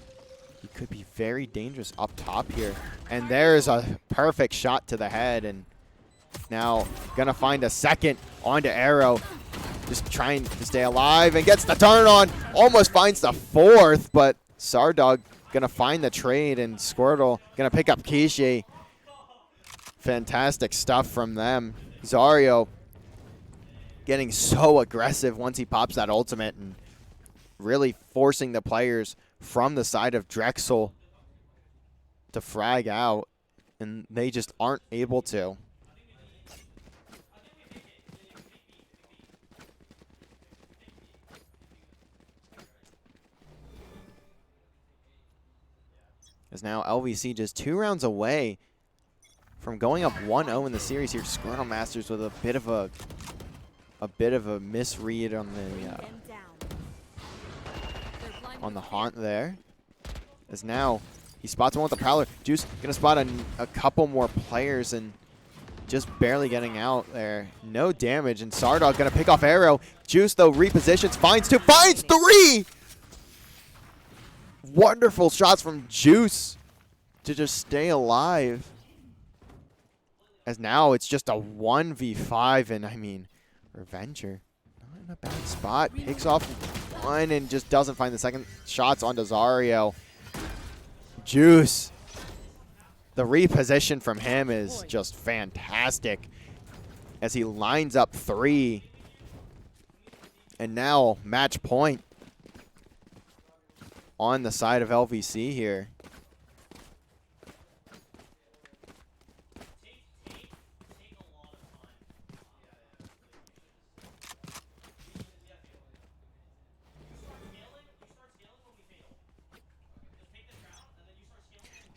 He could be very dangerous up top here. And there's a perfect shot to the head, and now gonna find a second onto Arrow. Just trying to stay alive and gets the turn on. Almost finds the fourth, but Sardog gonna find the trade, and Squirtle gonna pick up Kishi. Fantastic stuff from them. Zario getting so aggressive once he pops that ultimate and really forcing the players from the side of Drexel to frag out, and they just aren't able to. As now LVC just 2 rounds away from going up 1-0 in the series here. Squirtle Masters with a bit of a misread on the haunt there. As now he spots one with the Prowler. Juice gonna spot a couple more players and just barely getting out there. No damage, and Sardog gonna pick off Arrow. Juice though repositions, finds 2, finds 3! Wonderful shots from Juice to just stay alive. As now it's just a 1v5, and I mean, Revenger not in a bad spot. Picks off one and just doesn't find the second shots onto Zario. Juice. The reposition from him is just fantastic as he lines up 3. And now match point on the side of LVC here.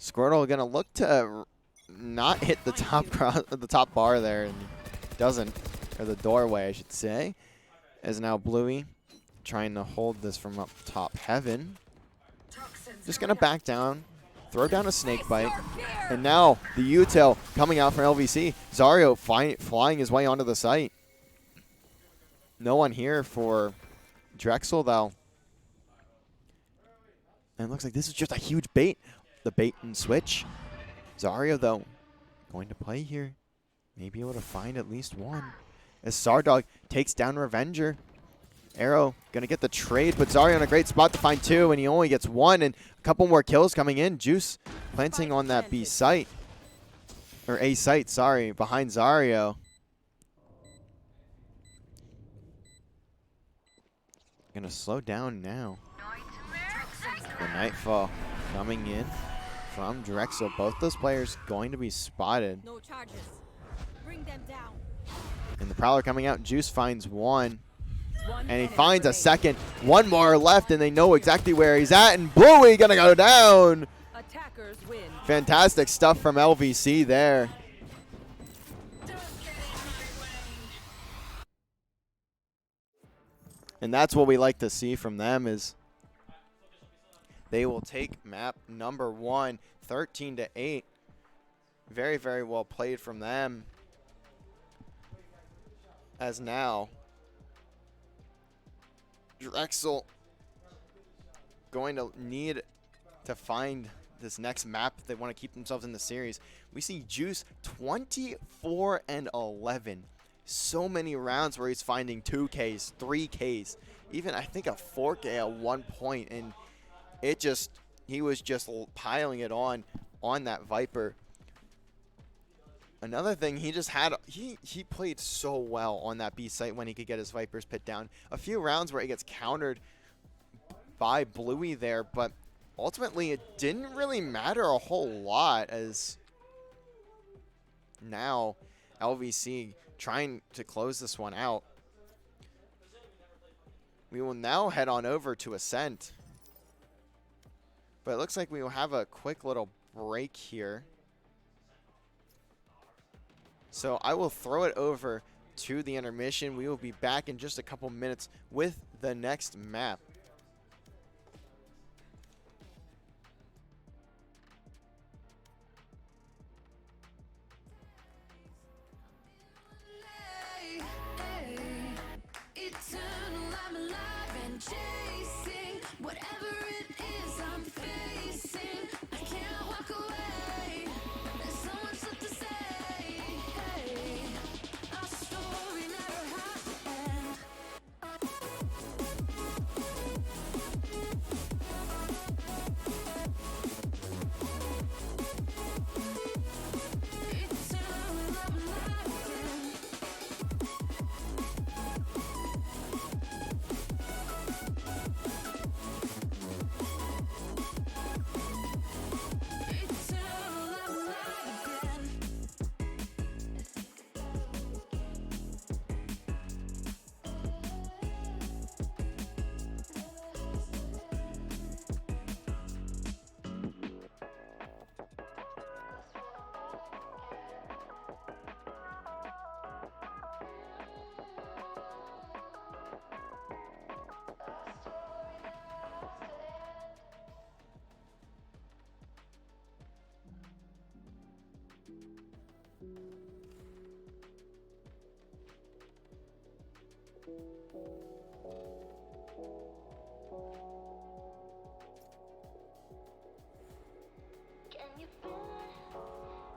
Squirtle gonna look to not hit the the top bar there, and doesn't, or the doorway, I should say. As now Bluey trying to hold this from up top heaven. Just gonna back down, throw down a snake bite, and now the util coming out from LVC. Zario flying his way onto the site. No one here for Drexel though. And it looks like this is just a huge bait. The bait and switch. Zario though, going to play here. Maybe able to find at least one. As Sardog takes down Revenger. Arrow gonna get the trade, but Zario in a great spot to find two, and he only gets one, and a couple more kills coming in. Juice planting on that B site. Or A site, sorry, behind Zario. Gonna slow down now. The Nightfall coming in from Drexel. Both those players going to be spotted. No charges. Bring them down. And the Prowler coming out. Juice finds one. One And he enemy finds a remaining. second. One more left, and they know exactly where he's at. And Bluey gonna go down. Attackers win. Fantastic stuff from LVC there. And that's what we like to see from them, is they will take map number 1, 13-8. Very, very well played from them. As now Drexel going to need to find this next map if they want to keep themselves in the series. We see Juice 24-11. So many rounds where he's finding 2Ks, 3Ks, even I think a 4K at one point, and he was just piling it on that Viper. Another thing, he played so well on that B site when he could get his Vipers pit down. A few rounds where he gets countered by Bluey there, but ultimately it didn't really matter a whole lot, as now LVC trying to close this one out. We will now head on over to Ascent. But it looks like we will have a quick little break here. So I will throw it over to the intermission. We will be back in just a couple minutes with the next map. Eternal, I'm alive and chasing whatever it is I'm facing. I can't walk away. There's so much left to say. Hey, our story never has to end. Eternal, I'm alive again. Eternal, I'm alive again. Can you feel it?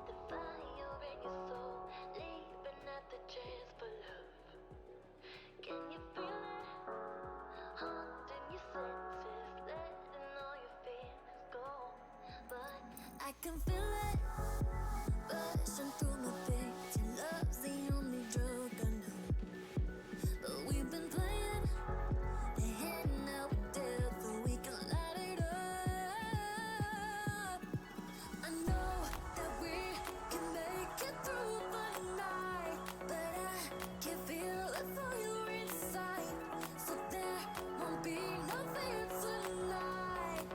The fire in your soul, leaping at the chance for love. Can you feel it? Haunting your senses, letting all your feelings go. But I can feel it, bursting through my veins. Your love's the only drug I know. But we've been playing, they're heading out with death, but we can light it up. I know that we can make it through the night, but I can feel the fire inside, so there won't be no fear tonight.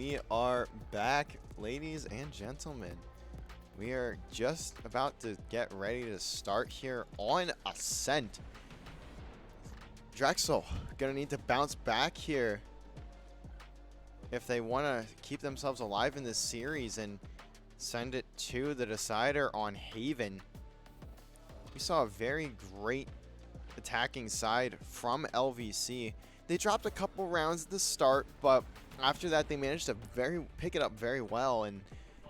We are back, ladies and gentlemen. We are just about to get ready to start here on Ascent. Drexel gonna need to bounce back here if they want to keep themselves alive in this series and send it to the decider on Haven. We saw a very great attacking side from LVC. They dropped a couple rounds at the start, but after that they managed to pick it up very well, and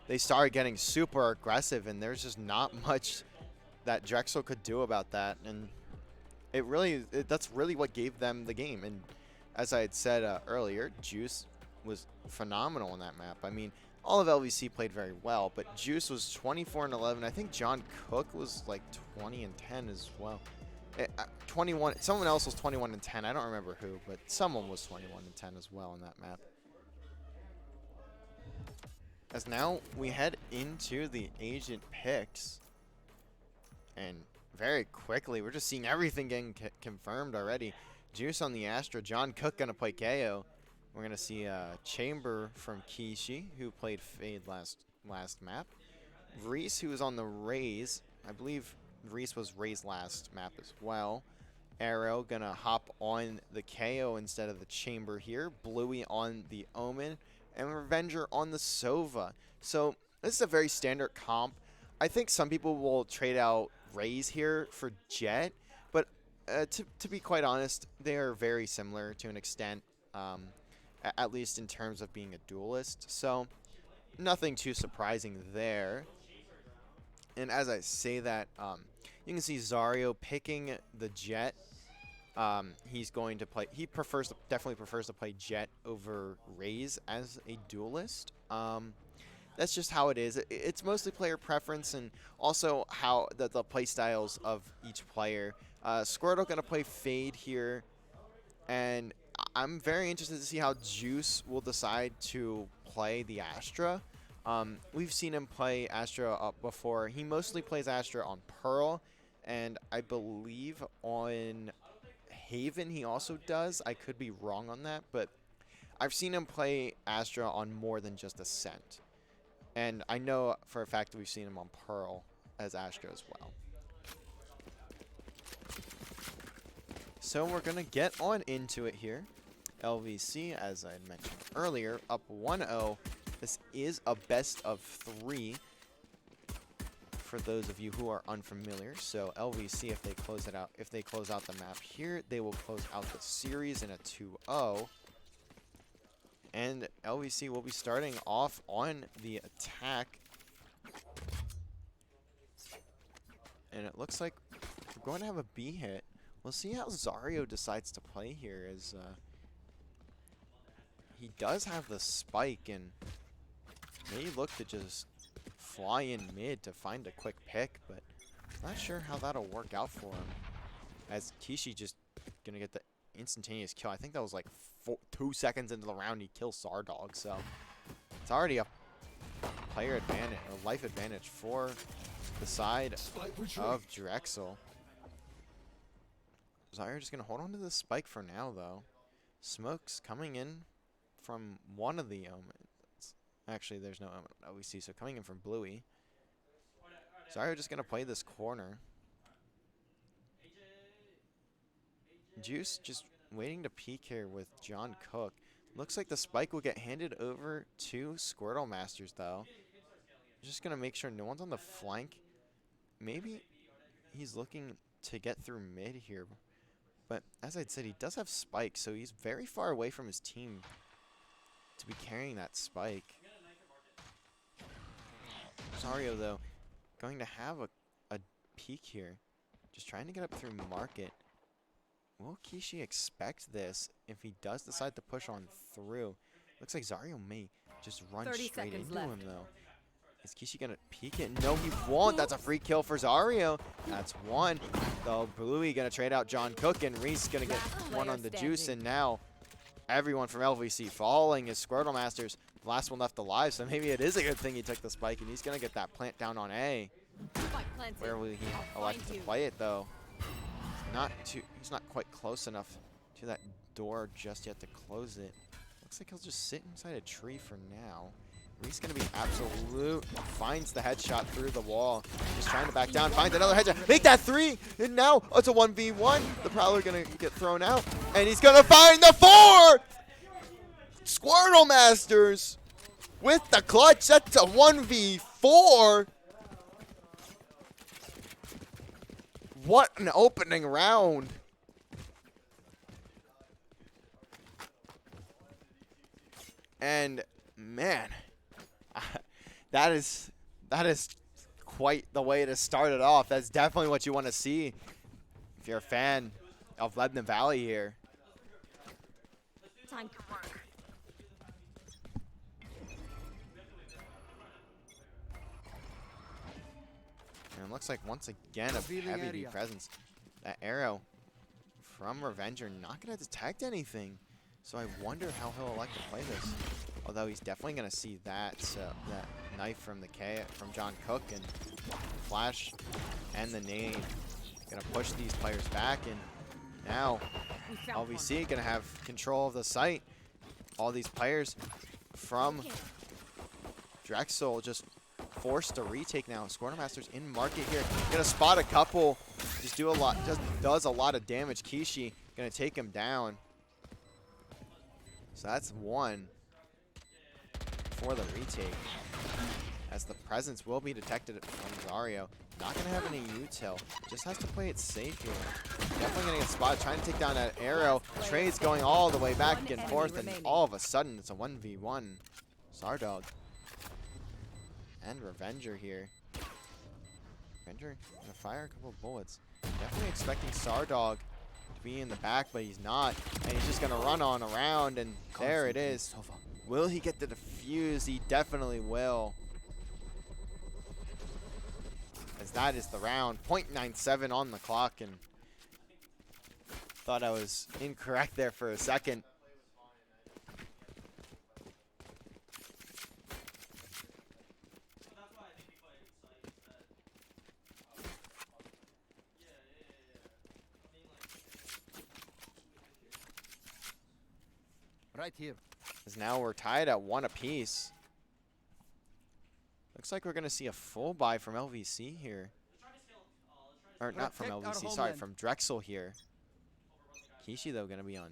they started getting super aggressive, and there's just not much that Drexel could do about that. And that's really what gave them the game. And as I had said earlier, Juice was phenomenal on that map. I mean, all of LVC played very well, but Juice was 24 and 11. I think John Cook was like 20 and 10 as well. 21. Someone else was 21 and 10. I don't remember who, but someone was 21 and 10 as well on that map. As now we head into the agent picks, and very quickly we're just seeing everything getting confirmed already. Juice on the Astra, John Cook gonna play KO. We're gonna see Chamber from Kishi, who played Fade last map. Reese, who was on the Raze. I believe Reese was Raze last map as well. Arrow gonna hop on the KO instead of the Chamber here. Bluey on the Omen, and Revenger on the Sova. So this is a very standard comp. I think some people will trade out Raze here for Jet, but to be quite honest, they are very similar to an extent, at least in terms of being a duelist. So nothing too surprising there. And as I say that, you can see Zario picking the Jet. He's going to play. He definitely prefers to play Jet over Raze as a duelist. That's just how it is. It's mostly player preference, and also how the play styles of each player. Squirtle gonna play Fade here, and I'm very interested to see how Juice will decide to play the Astra. We've seen him play Astra before. He mostly plays Astra on Pearl, and I believe on Haven he also does. I could be wrong on that, but I've seen him play Astra on more than just Ascent. And I know for a fact that we've seen him on Pearl as Astra as well. So we're going to get on into it here. LVC, as I mentioned earlier, up 1-0. This is a best of 3 for those of you who are unfamiliar. So LVC, if they close out the map here, they will close out the series in a 2-0. And LVC will be starting off on the attack. And it looks like we're going to have a B hit. We'll see how Zario decides to play here, as he does have the spike and may look to just fly in mid to find a quick pick, but not sure how that'll work out for him, as Kishi just going to get the instantaneous kill. I think that was like 2 seconds into the round he kills Zardog, so it's already a player advantage, a life advantage for the side of Drexel. Zaire just gonna hold on to the spike for now, though. Smoke's coming in from one of the Omens. Actually, there's no Omen LVC, so coming in from Bluey. Zaire just gonna play this corner. Juice just waiting to peek here with John Cook. Looks like the spike will get handed over to Squirtle Masters, though. Just going to make sure no one's on the flank. Maybe he's looking to get through mid here. But as I said, he does have spike, so he's very far away from his team to be carrying that spike. Zario, though, going to have a peek here. Just trying to get up through market. Will Kishi expect this if he does decide to push on through? Looks like Zario may just run straight into him, though. Is Kishi going to peek it? No, he won't. That's a free kill for Zario. That's one. Though Bluey going to trade out John Cook, and Reese going to get one on the Juice. And now everyone from LVC falling is Squirtle Masters. The last one left alive, so maybe it is a good thing he took the spike, and he's going to get that plant down on A. Where will he elect to play it, though? He's not quite close enough to that door just yet to close it. looks like he'll just sit inside a tree for now. Reese gonna be absolute. Finds the headshot through the wall. Just trying to back down. Finds another headshot. Make that 3! And now it's a 1v1. The Prowler gonna get thrown out. And he's gonna find the 4! Squirtle Masters with the clutch. That's a 1v4. What an opening round. And man, that is quite the way to start it off. That's definitely what you want to see if you're a fan of Lebanon Valley here. Time to work. And it looks like once again a heavy presence. That arrow from Revenger not going to detect anything. So I wonder how he'll elect to play this. Although he's definitely going to see that that knife from the from John Cook and flash and the nade. Going to push these players back, and now LVC going to have control of the site. All these players from Drexel just forced to retake now. Squirtle Masters in market here. Going to spot a couple. Just does a lot of damage. Kishi going to take him down. So that's one for the retake. As the presence will be detected from Zario. Not going to have any util. Just has to play it safe here. Definitely going to get spotted. Trying to take down that arrow. Trades going all the way back and forth. And all of a sudden, it's a 1v1. Zardog. And Revenger here. Revenger going to fire a couple of bullets. Definitely expecting Zardog to be in the back, but he's not. And he's just going to run on around. And there it is. Will he get the defuse? He definitely will. As that is the round. 0.97 on the clock, and thought I was incorrect there for a second. Right here. As now we're tied at 1 apiece. Looks like we're going to see a full buy from LVC here. Or not from LVC, sorry, from Drexel here. Kishi, though, going to be on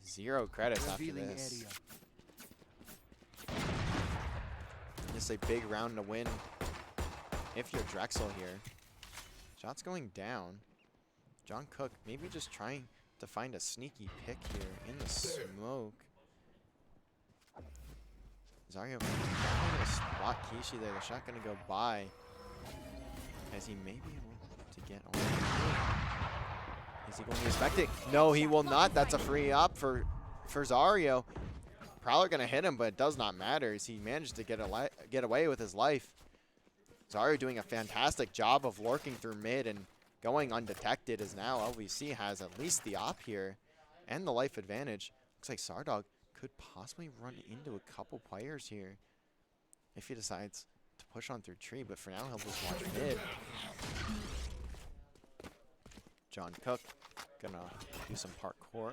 0 credits after this. Just a big round to win if you're Drexel here. Shots going down. John Cook maybe just trying to find a sneaky pick here in the smoke. Zario going to spot Kishi there. The shot going to go by as he may be able to get on. Is he going to expect it? No, he will not. That's a free up for Zario. Prowler going to hit him, but it does not matter as he managed to get away with his life. Zario doing a fantastic job of lurking through mid and going undetected, as now LVC has at least the op here and the life advantage. Looks like Zardog could possibly run into a couple players here if he decides to push on through tree, but for now he'll just watch mid. John Cook gonna do some parkour.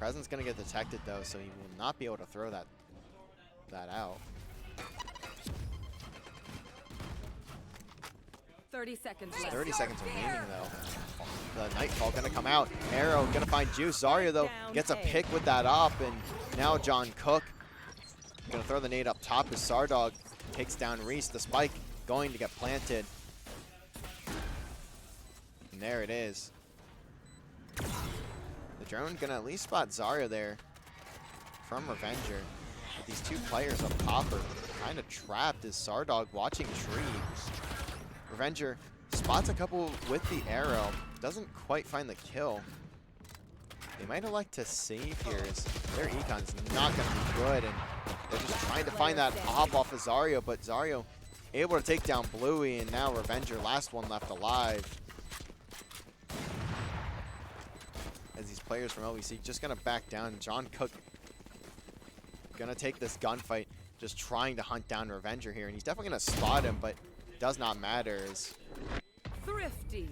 Presence gonna get detected though, so he will not be able to throw that out. 30 seconds left. 30 seconds remaining though. The Nightfall gonna come out. Arrow gonna find Juice. Zarya though gets a pick with that op, and now John Cook gonna throw the nade up top as Zardog takes down Reese. The spike going to get planted. And there it is. The drone gonna at least spot Zarya there from Revenger. But these two players up top are kind of trapped as Zardog watching tree. Revenger spots a couple with the arrow. Doesn't quite find the kill. They might elect to save here as their econ's not going to be good. And they're just trying to find that op off of Zario. But Zario able to take down Bluey. And now Revenger, last one left alive. As these players from LVC just going to back down. John Cook going to take this gunfight. Just trying to hunt down Revenger here. And he's definitely going to spot him, but does not matter. Thrifty.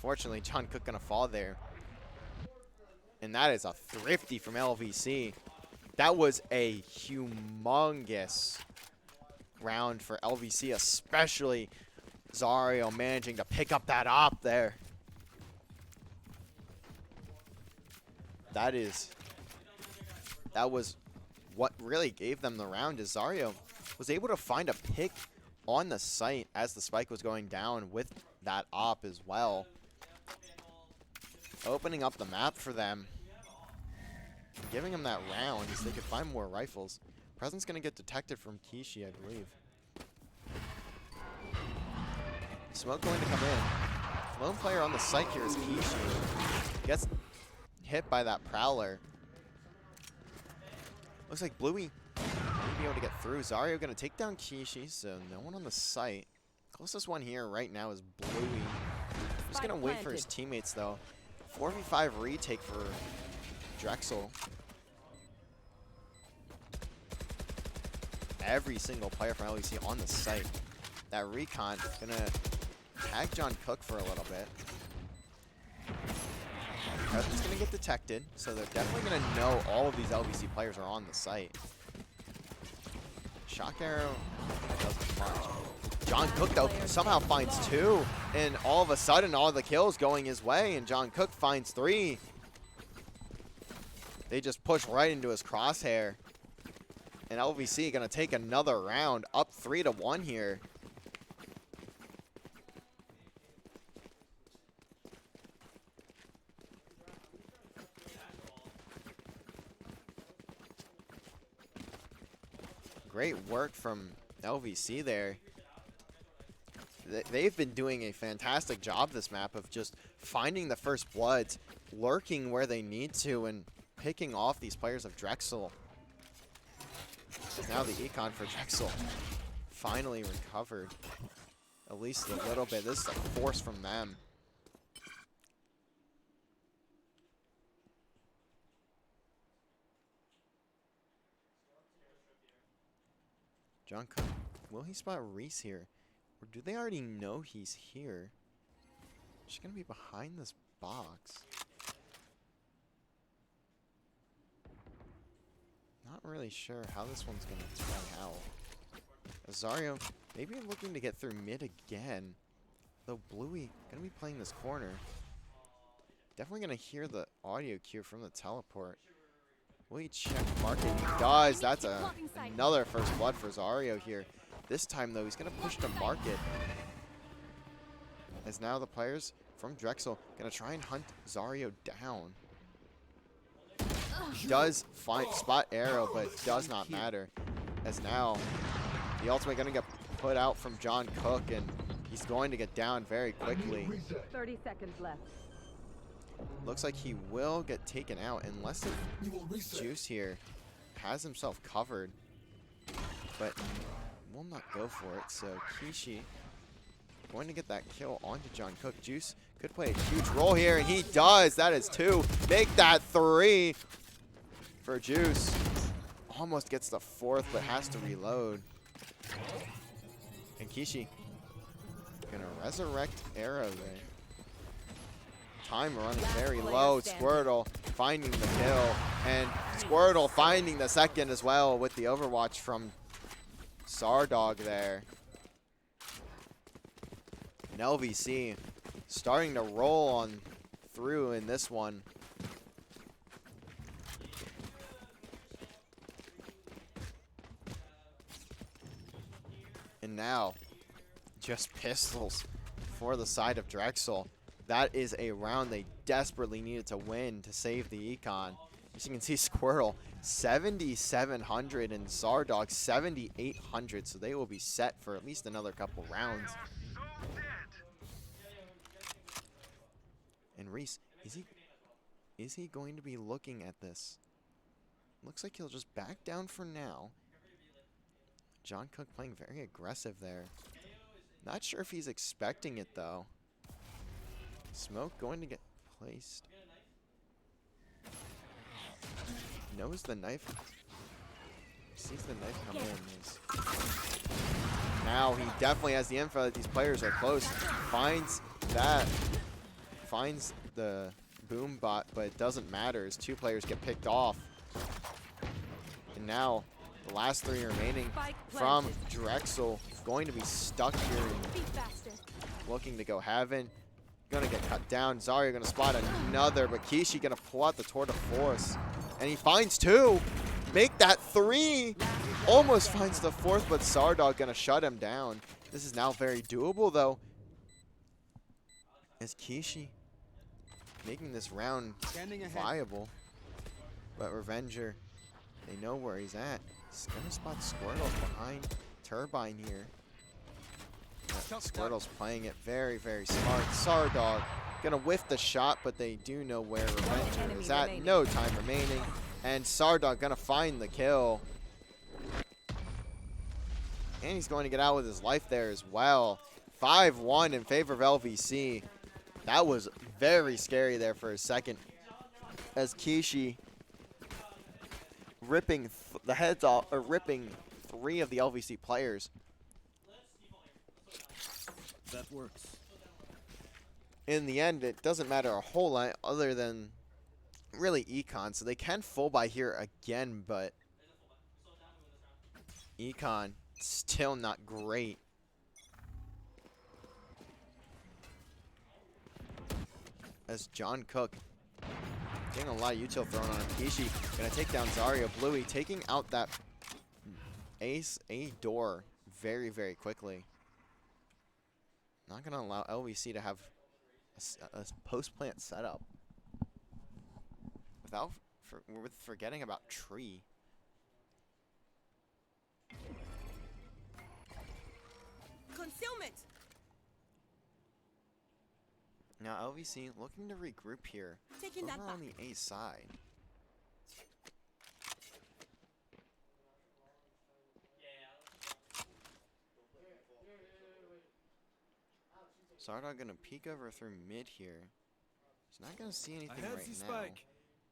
Unfortunately, John Cook gonna fall there. And that is a thrifty from LVC. That was a humongous round for LVC, especially Zario managing to pick up that op there. That was what really gave them the round, is Zario was able to find a pick on the site as the spike was going down with that op as well. Opening up the map for them. Giving them that round so they could find more rifles. Present's going to get detected from Kishi, I believe. Smoke going to come in. Lone player on the site here is Kishi. Gets hit by that Prowler. Looks like Bluey may be able to get through. Zario going to take down Kishi, so no one on the site. Closest one here right now is Bluey. Just going to wait for his teammates, though. 4v5 retake for Drexel. Every single player from LVC on the site. That recon going to tag John Cook for a little bit. Present's going to get detected, so they're definitely going to know all of these LVC players are on the site. Shock arrow doesn't much. John Cook, though, somehow finds 2, and all of a sudden, all the kills going his way, and John Cook finds 3. They just push right into his crosshair. And LVC going to take another round, up 3-1 here. Great work from LVC there. They've been doing a fantastic job this map of just finding the first bloods, lurking where they need to, and picking off these players of Drexel. Now the econ for Drexel finally recovered, at least a little bit. This is a force from them. John Cook, will he spot Reese here? Or do they already know he's here? She's going to be behind this box. Not really sure how this one's going to turn out. Azario maybe looking to get through mid again. Though Bluey going to be playing this corner. Definitely going to hear the audio cue from the teleport. Will he check market? He does. That's another first blood for Zario here. This time, though, he's going to push to market. As now the players from Drexel going to try and hunt Zario down. Does find spot arrow, but does not matter. As now the ultimate going to get put out from John Cook, and he's going to get down very quickly. 30 seconds left. Looks like he will get taken out unless Juice here has himself covered, but will not go for it. So Kishi going to get that kill onto John Cook. Juice could play a huge role here, and he does. That is 2. Make that 3 for Juice. Almost gets the 4th, but has to reload. And Kishi gonna resurrect Arrow there. Time running very low. Squirtle finding the kill, and Squirtle finding the second as well with the overwatch from Sardog there. And LVC starting to roll on through in this one. And now just pistols for the side of Drexel. That is a round they desperately needed to win to save the econ. As you can see, Squirtle 7,700 and Zardog 7,800, so they will be set for at least another couple rounds. And Reese, is he going to be looking at this? Looks like he'll just back down for now. John Cook playing very aggressive there. Not sure if he's expecting it though. Smoke going to get placed. Knows the knife. Sees the knife come in. Now he definitely has the info that these players are close. Finds that. Finds the boom bot, but it doesn't matter as 2 players get picked off. And now the last 3 remaining Spike from planted. Drexel going to be stuck here and Be faster. looking to go heaven. Gonna get cut down. Zarya gonna spot another, but Kishi gonna pull out the tour de force. And he finds 2. Make that 3. Almost finds the 4th, but Sardog gonna shut him down. This is now very doable though. As Kishi making this round viable. But Revenger, they know where he's at. He's gonna spot Squirtle behind Turbine here. Squirtle's playing it very, very smart. Sardog gonna whiff the shot, but they do know where Revenger is at. remaining. No time remaining. And Sardog gonna find the kill. And he's going to get out with his life there as well. 5-1 in favor of LVC. That was very scary there for a second. As Kishi ripping the heads off, or ripping 3 of the LVC players. That works. In the end, it doesn't matter a whole lot other than really Econ. So they can full buy here again, but Econ still not great. As John Cook getting a lot of util thrown on him. Kishi gonna take down Zarya. Bluey taking out that ace A door very, very quickly. Not gonna allow LVC to have a post plant setup without with forgetting about tree. Concealment. Now LVC looking to regroup here Taking that over back. on the A side. Sardog gonna peek over through mid here. He's not gonna see anything right now. Spike.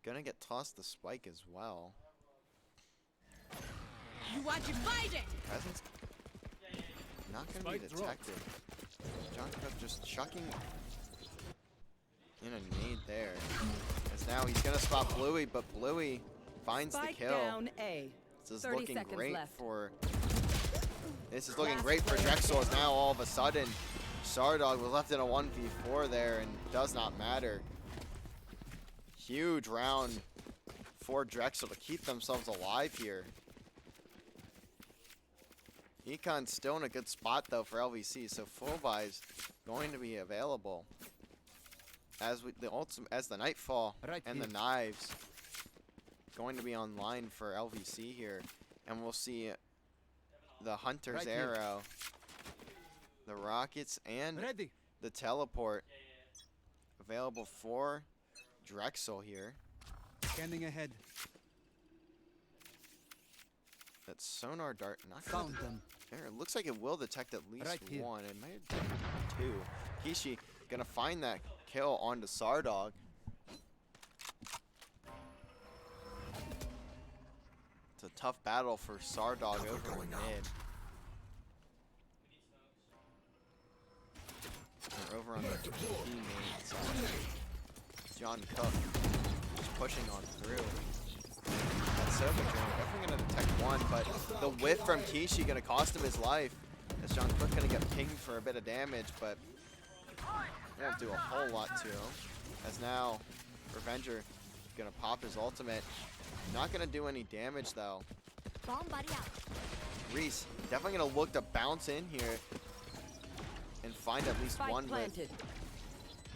Gonna get tossed the spike as well. You want to fight it? Presence not gonna be Spike drop. detected. John Cook just chucking in a nade there. As now he's gonna spot Bluey, but Bluey finds Spike the kill. down A. This is 30 looking seconds great left. for. This is looking Last great for player Drexel. As standing. now all of a sudden, Sardog was left in a 1v4 there, and does not matter. Huge round for Drexel to keep themselves alive here. Econ's still in a good spot though for LVC, so full buys going to be available as the Nightfall and the Knives going to be online for LVC here, and we'll see the Hunter's Arrow, the Rockets, and Ready. the Teleport available for Drexel here. Scanning ahead. That sonar dart not Found gonna them. there. It looks like it will detect at least Right here. 1. It might have detected 2. Kishi gonna find that kill onto Sardog. It's a tough battle for Sardog over in mid. Or over on the B main side. John Cook just pushing on through. That Soba Drone definitely gonna detect 1, but the whiff from Kishi gonna cost him his life. As John Cook gonna get pinged for a bit of damage, but won't do a whole lot to him. As now Revenger gonna pop his ultimate. Not gonna do any damage though. Bomb buddy out. Reese definitely gonna look to bounce in here and find at least Spike one planted. with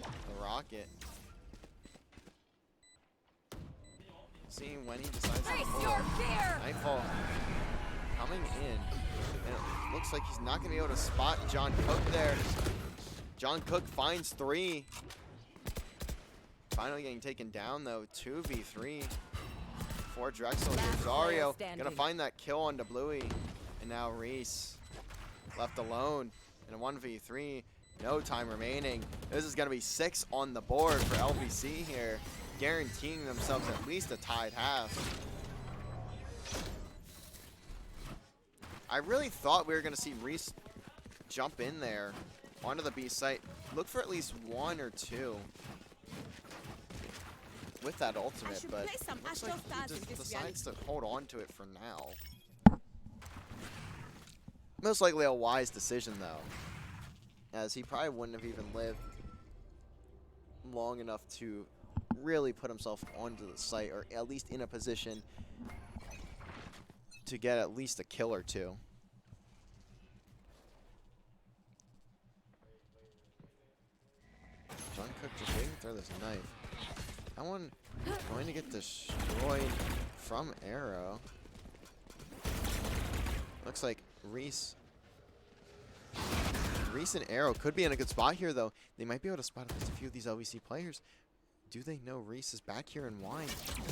the rocket. Seeing when he decides to Face pull your it. fear! Nightfall coming in. And it looks like he's not gonna be able to spot John Cook there. John Cook finds 3. Finally getting taken down though. 2v3 for Drexel here. Last player Zario gonna standing. find that kill onto Bluey. And now Reese left alone in a 1v3. No time remaining. This is gonna be 6 on the board for LVC here, guaranteeing themselves at least a tied half. I really thought we were gonna see Reese jump in there onto the B site. Look for at least 1 or 2. with that ultimate, should but play some looks like Astral he Stars in just this decides to hold on to it for now. Most likely a wise decision, though, as he probably wouldn't have even lived long enough to really put himself onto the site, or at least in a position to get at least a kill or two. John Cook just waiting to throw this knife. That one going to get destroyed from Arrow. Looks like Reese and Arrow could be in a good spot here, though. They might be able to spot at least a few of these LVC players. Do they know Reese is back here in wine?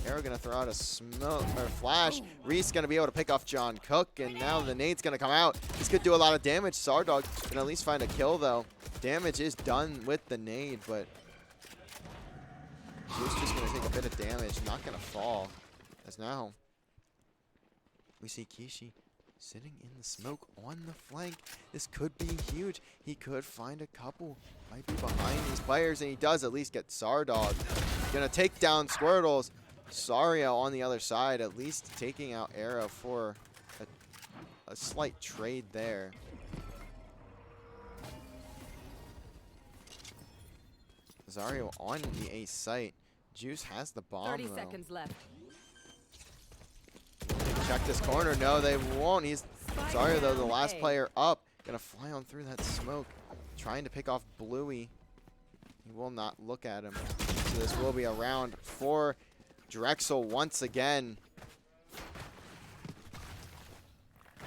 Arrow gonna throw out a smoke or flash. Reese gonna be able to pick off John Cook, and now the nade's gonna come out. This could do a lot of damage. Sardog can at least find a kill, though. Damage is done with the nade, but Juice just gonna take a bit of damage, not gonna fall. As now we see Kishi sitting in the smoke on the flank. This could be huge. He could find a couple. Might be behind these players, and he does at least get Sardog. Gonna take down Squirtles. Sario on the other side, at least taking out Arrow for a slight trade there. Zario on the ace site. Juice has the bomb, 30 though. seconds left. Check this corner. No, they won't. He's Zario, though, the last player up. Gonna fly on through that smoke. Trying to pick off Bluey. He will not look at him. So this will be a round for Drexel once again.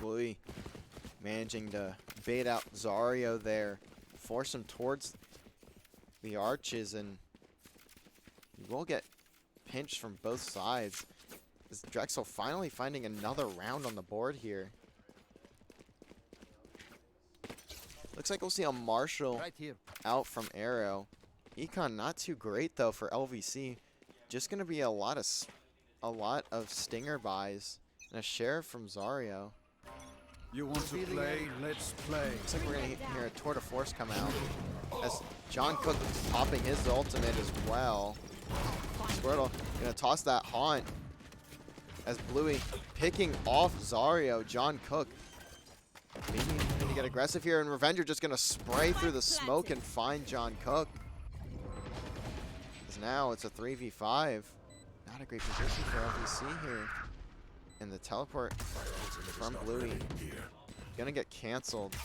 Bluey managing to bait out Zario there. Force him towards the arches, and he will get pinched from both sides. Is Drexel finally finding another round on the board here? Looks like we'll see a Marshall out from Arrow. Econ not too great though for LVC. Just gonna be a lot of stinger buys and a share from Zario. You want to play? Let's play. Looks like we're gonna hear a tour de force come out as John Cook popping his ultimate as well. Squirtle gonna toss that haunt as Bluey picking off Zario. John Cook maybe going to get aggressive here, and Revenger just going to spray through the smoke and find John Cook. As now it's a 3v5. Not a great position for LVC here. And the teleport from Bluey going to get canceled.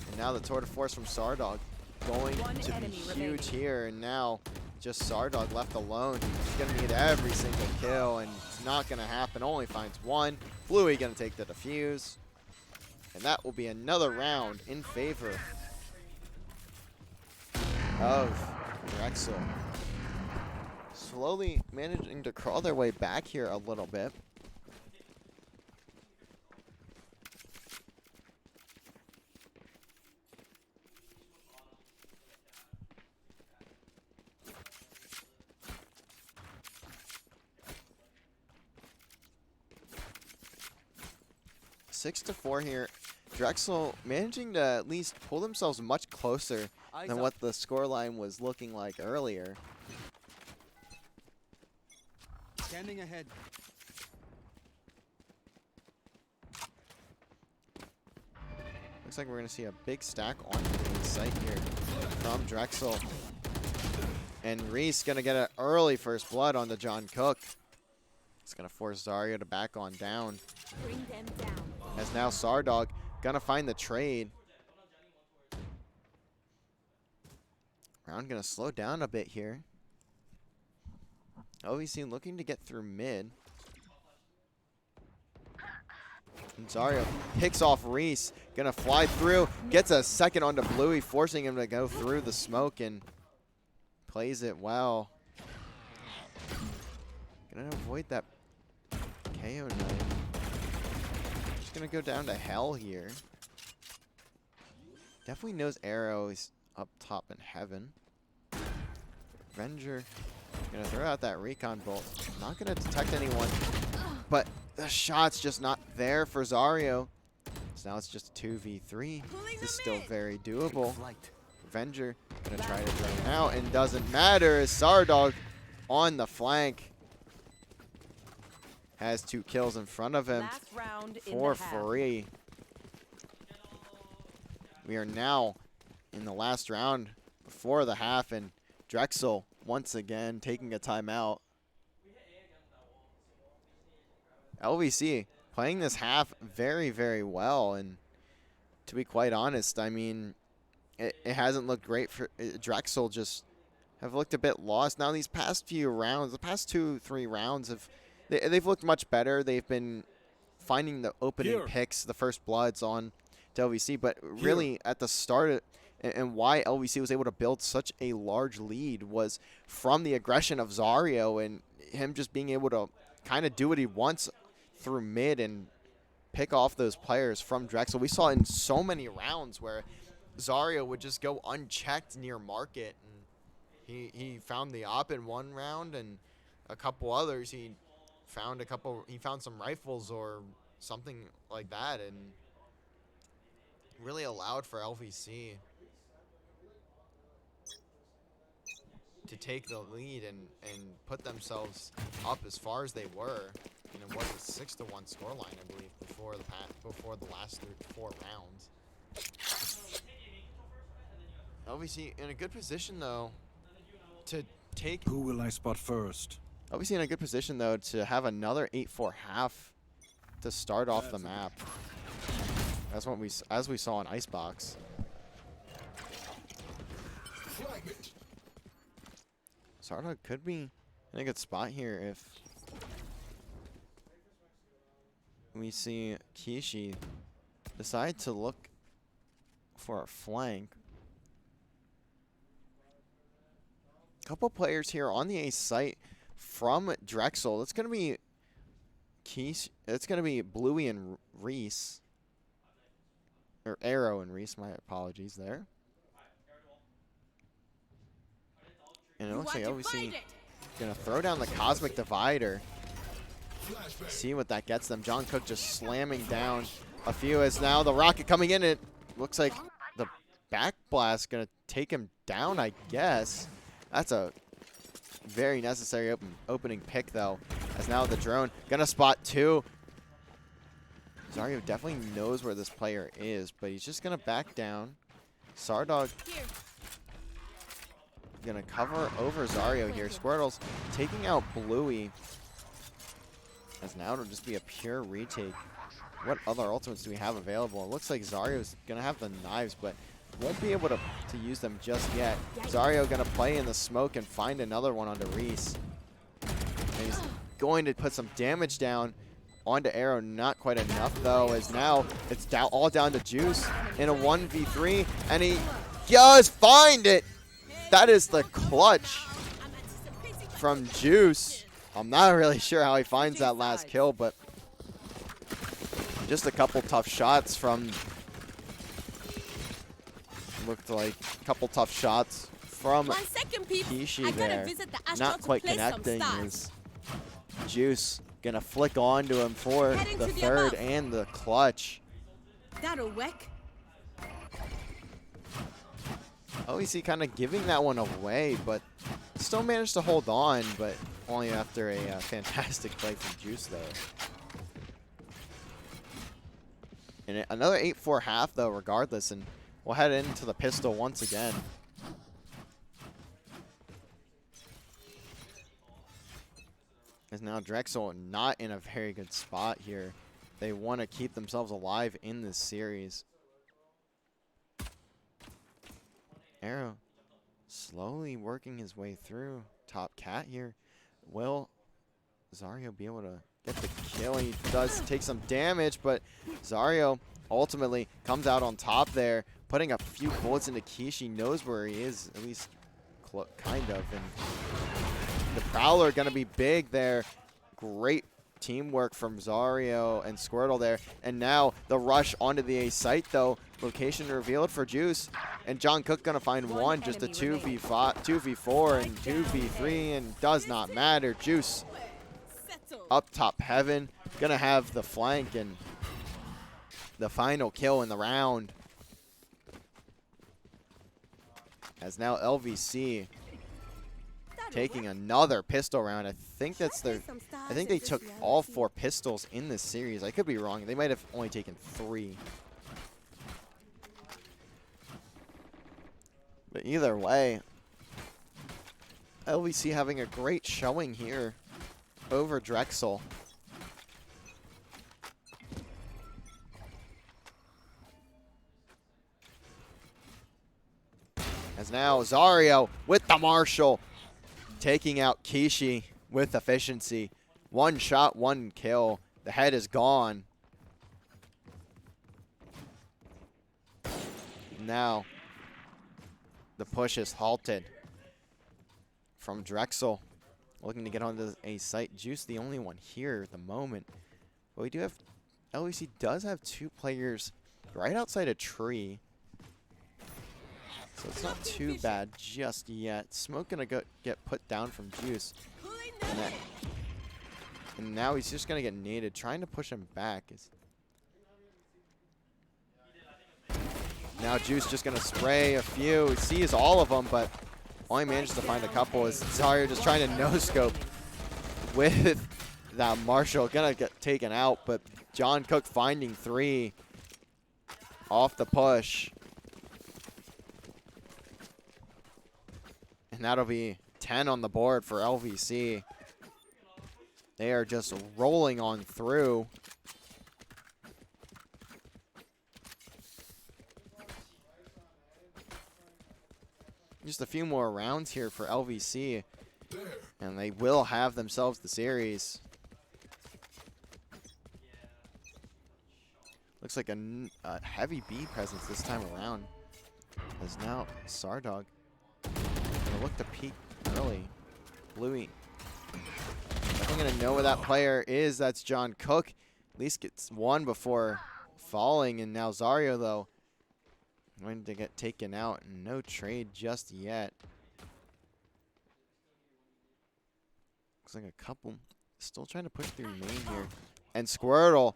And now the tour de force from Sardog going to be huge here, and now just Sardog left alone. He's going to need every single kill, and it's not going to happen. Only finds one. Bluey going to take the defuse. And that will be another round in favor of Drexel. Slowly managing to crawl their way back here a little bit. Six to 4 here. Drexel managing to at least pull themselves much closer than what the scoreline was looking like earlier. Standing ahead. Looks like we're going to see a big stack on the site here from Drexel. And Reese going to get an early first blood on the John Cook. It's going to force Zario to back on down. Bring them down. As now Sardog gonna find the trade. Round gonna slow down a bit here. LVC looking to get through mid. And Zario picks off Reese. Gonna fly through. Gets a second onto Bluey, forcing him to go through the smoke, and plays it well. Gonna avoid that KO knife. Gonna go down to hell here. Definitely knows Arrow is up top in heaven. Revenger gonna throw out that recon bolt. Not gonna detect anyone, but the shot's just not there for Zario. So now it's just 2v3. This is still very doable. Avenger gonna try to drain out, and doesn't matter as Sardog on the flank has 2 kills in front of him Last round in for the half. free. We are now in the last round before the half, and Drexel once again taking a timeout. LVC playing this half very, very well, and to be quite honest, I mean, it hasn't looked great for Drexel. Just have looked a bit lost. Now these past few rounds, the past 2-3 rounds, they've looked much better. They've been finding the opening picks, the first bloods on to LVC, but really at the start, and why LVC was able to build such a large lead was from the aggression of Zario and him just being able to kind of do what he wants through mid and pick off those players from Drexel. We saw in so many rounds where Zario would just go unchecked near market, and he found the op in one round, and a couple others he found some rifles or something like that, and really allowed for LVC to take the lead and put themselves up as far as they were. And it was a 6-1 scoreline, I believe, before the last 4 rounds. LVC in a good position though to take. Who will I spot first? LVC in a good position though to have another 8-4 half to start off the map. That's what as we saw in Icebox. Sardog could be in a good spot here if we see Kishi decide to look for a flank. Couple players here on the A site from Drexel. It's gonna be it's gonna be Bluey and Reese. Or Arrow and Reese, my apologies there. And it looks like LVC gonna throw down the Cosmic Divider. See what that gets them. John Cook just slamming down a few as now the rocket coming in. It looks like the back blast gonna take him down, I guess. That's a very necessary opening pick though, as now the drone gonna spot 2. Zario definitely knows where this player is, but he's just gonna back down. Sardog gonna cover over Zario here. Squirtle's taking out Bluey, as now it'll just be a pure retake. What other ultimates do we have available? It looks like Zario's gonna have the knives, but won't be able to use them just yet. Zario gonna play in the smoke and find another one onto Reese. And he's going to put some damage down onto Arrow. Not quite enough though, as now it's all down to Juice in a 1v3, and he does find it. That is the clutch from Juice. I'm not really sure how he finds that last kill, but just a couple tough shots from Kishi there. Not quite connecting as Juice gonna flick onto him for the third and the clutch. That'll work. LVC kind of giving that one away, but still managed to hold on, but only after a fantastic play from Juice there. And another 8-4 half though, regardless, and we'll head into the pistol once again. As now Drexel not in a very good spot here. They want to keep themselves alive in this series. Arrow slowly working his way through. Top Cat here. Will Zario be able to get the kill? He does take some damage, but Zario ultimately comes out on top there, putting a few bullets into Kishi. Knows where he is, at least kind of. And the Prowler going to be big there. Great teamwork from Zario and Squirtle there. And now the rush onto the A site though. Location revealed for Juice. And John Cook going to find one, just a 2v5, 2v4 and 2v3, and does not matter. Juice up top heaven. Going to have the flank and the final kill in the round. As now LVC taking another pistol round. I think that's their. I think they took all 4 pistols in this series. I could be wrong. They might have only taken 3. But either way, LVC having a great showing here over Drexel. As now Zario with the Marshall taking out Kishi with efficiency. 1 shot, 1 kill. The head is gone. Now the push is halted from Drexel. Looking to get onto a site. Juice the only one here at the moment. But we do have, LVC does have 2 players right outside a tree. So it's not too bad just yet. Smoke gonna get put down from Juice. And now he's just gonna get naded. Trying to push him back. Now Juice just gonna spray a few. He sees all of them, but only manages to find a couple. As Zario just trying to no-scope with that Marshall. Gonna get taken out, but John Cook finding 3 off the push. And that'll be 10 on the board for LVC. They are just rolling on through. Just a few more rounds here for LVC. And they will have themselves the series. Looks like a heavy B presence this time around. As now Sardog gonna look to peek early. Bluey definitely gonna know where that player is. That's John Cook. At least gets 1 before falling. And now Zario though going to get taken out. No trade just yet. Looks like a couple still trying to push through main here. And Squirtle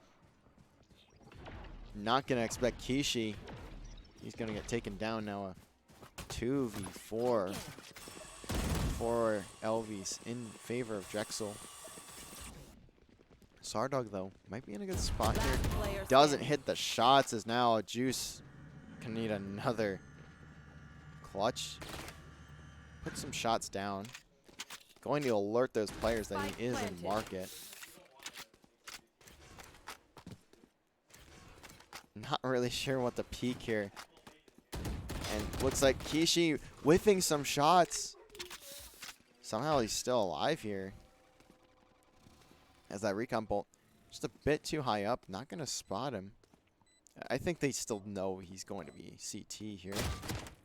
not gonna expect Kishi. He's gonna get taken down now. A 2v4 for Elvis in favor of Drexel. Sardog though might be in a good spot here. Doesn't hit the shots as now Juice can need another clutch. Put some shots down. Going to alert those players that he is in market. Not really sure what to peek here. And looks like Kishi whiffing some shots. Somehow he's still alive here. As that recon bolt just a bit too high up. Not going to spot him. I think they still know he's going to be CT here.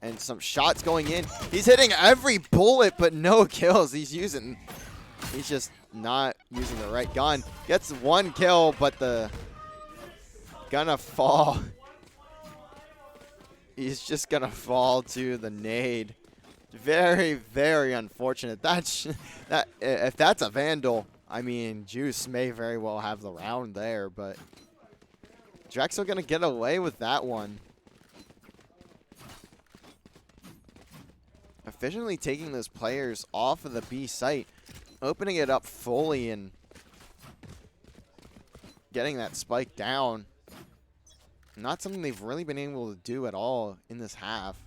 And some shots going in. He's hitting every bullet, but no kills. He's just not using the right gun. Gets 1 kill, but the gonna fall. He's just gonna fall to the nade. Very, very unfortunate. If that's a Vandal, I mean, Juice may very well have the round there, but Drexel gonna get away with that one. Efficiently taking those players off of the B site, opening it up fully and getting that spike down. Not something they've really been able to do at all in this half.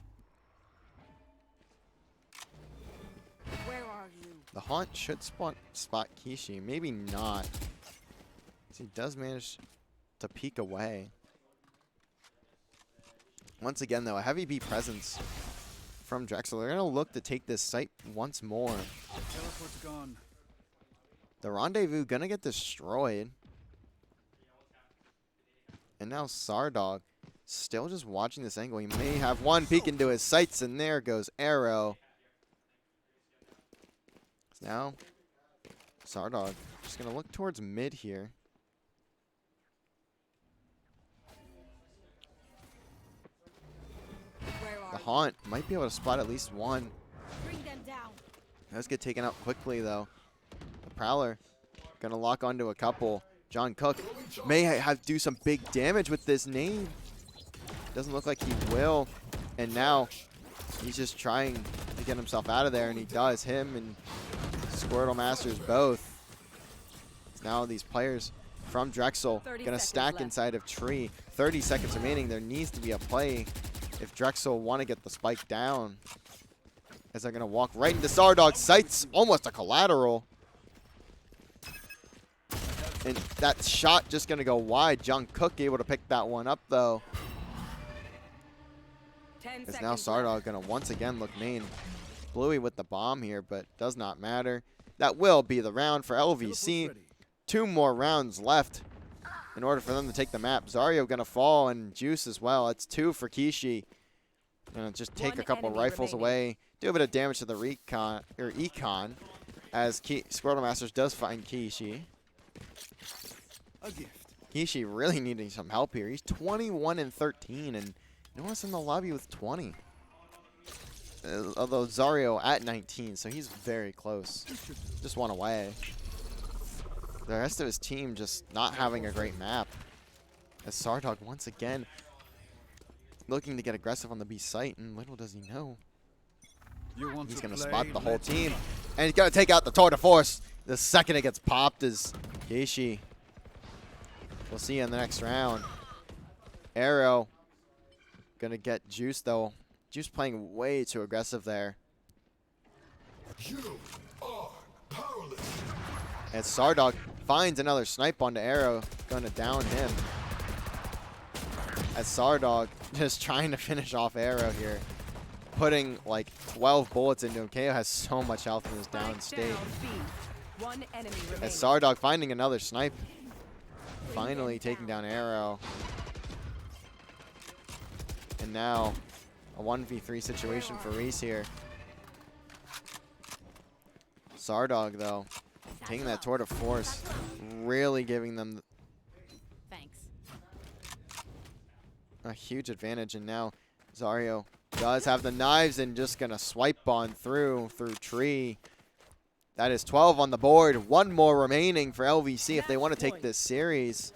Where are you? The Haunt should spot Kishi. Maybe not. He does manage to peek away. Once again, though, a heavy B presence from Drexel. They're going to look to take this site once more. Teleport's gone. The Rendezvous going to get destroyed. And now Sardog still just watching this angle. He may have one peek into his sights, and there goes Arrow. Now Sardog just going to look towards mid here. The Haunt might be able to spot at least one. Bring them down. Let's get taken out quickly, though. The Prowler going to lock onto a couple. John Cook may have do some big damage with this nade. Doesn't look like he will. And now He's just trying to get himself out of there, and he does. Him and Squirtle Masters both. Now these players from Drexel gonna stack left. inside of tree. 30 seconds remaining. There needs to be a play if Drexel want to get the spike down, as they're gonna walk right into Sardog's sights. Almost a collateral. And that shot just gonna go wide. Jungkook able to pick that one up though. 10 As now seconds Sardog left. gonna once again look main. Bluey with the bomb here, but does not matter. That will be the round for LVC. 2 more rounds left in order for them to take the map. Zario gonna fall, and Juice as well. It's 2 for Kishi. Gonna just take One a couple enemy rifles remaining. away. Do a bit of damage to the Econ, as Squirtle Masters does find Kishi. A gift. Kishi really needing some help here. He's 21 and 13, and no one's in the lobby with 20. Although Zario at 19, so he's very close. Just one away. The rest of his team just not having a great map. As Sardog once again looking to get aggressive on the B site, and little does he know, You want he's to going to play? spot the whole Let's team. play. And he's going to take out the Tour de Force. The second it gets popped is Kishi. We'll see you in the next round. Arrow going to get Juice, though. Juice playing way too aggressive there. You are powerless. As Sardog finds another snipe onto Arrow, going to down him. As Sardog just trying to finish off Arrow here. Putting like 12 bullets into him. KO has so much health in his down state. One enemy As remaining. Sardog finding another snipe. Finally taking down Arrow. And now a 1v3 situation for Reese here. Sardog, though, taking that Tour de Force, really giving them Thanks. a huge advantage. And now Zario does have the knives and just going to swipe on through tree. That is 12 on the board. 1 more remaining for LVC if they want to take this series.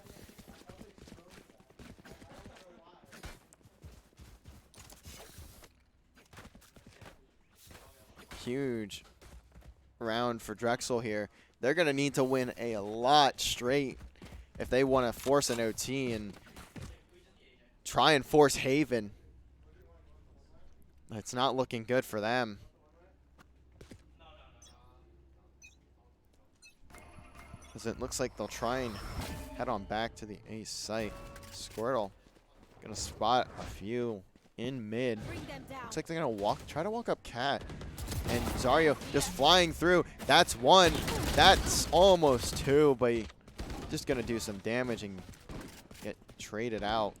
Huge round for Drexel here. They're going to need to win a lot straight if they want to force an OT and try and force Haven. It's not looking good for them. As it looks like they'll try and head on back to the ace site. Squirtle gonna spot a few in mid. Bring them down. Looks like they're gonna try to walk up Cat. And Zario just flying through. That's 1. That's almost 2, but he just gonna do some damage and get traded out.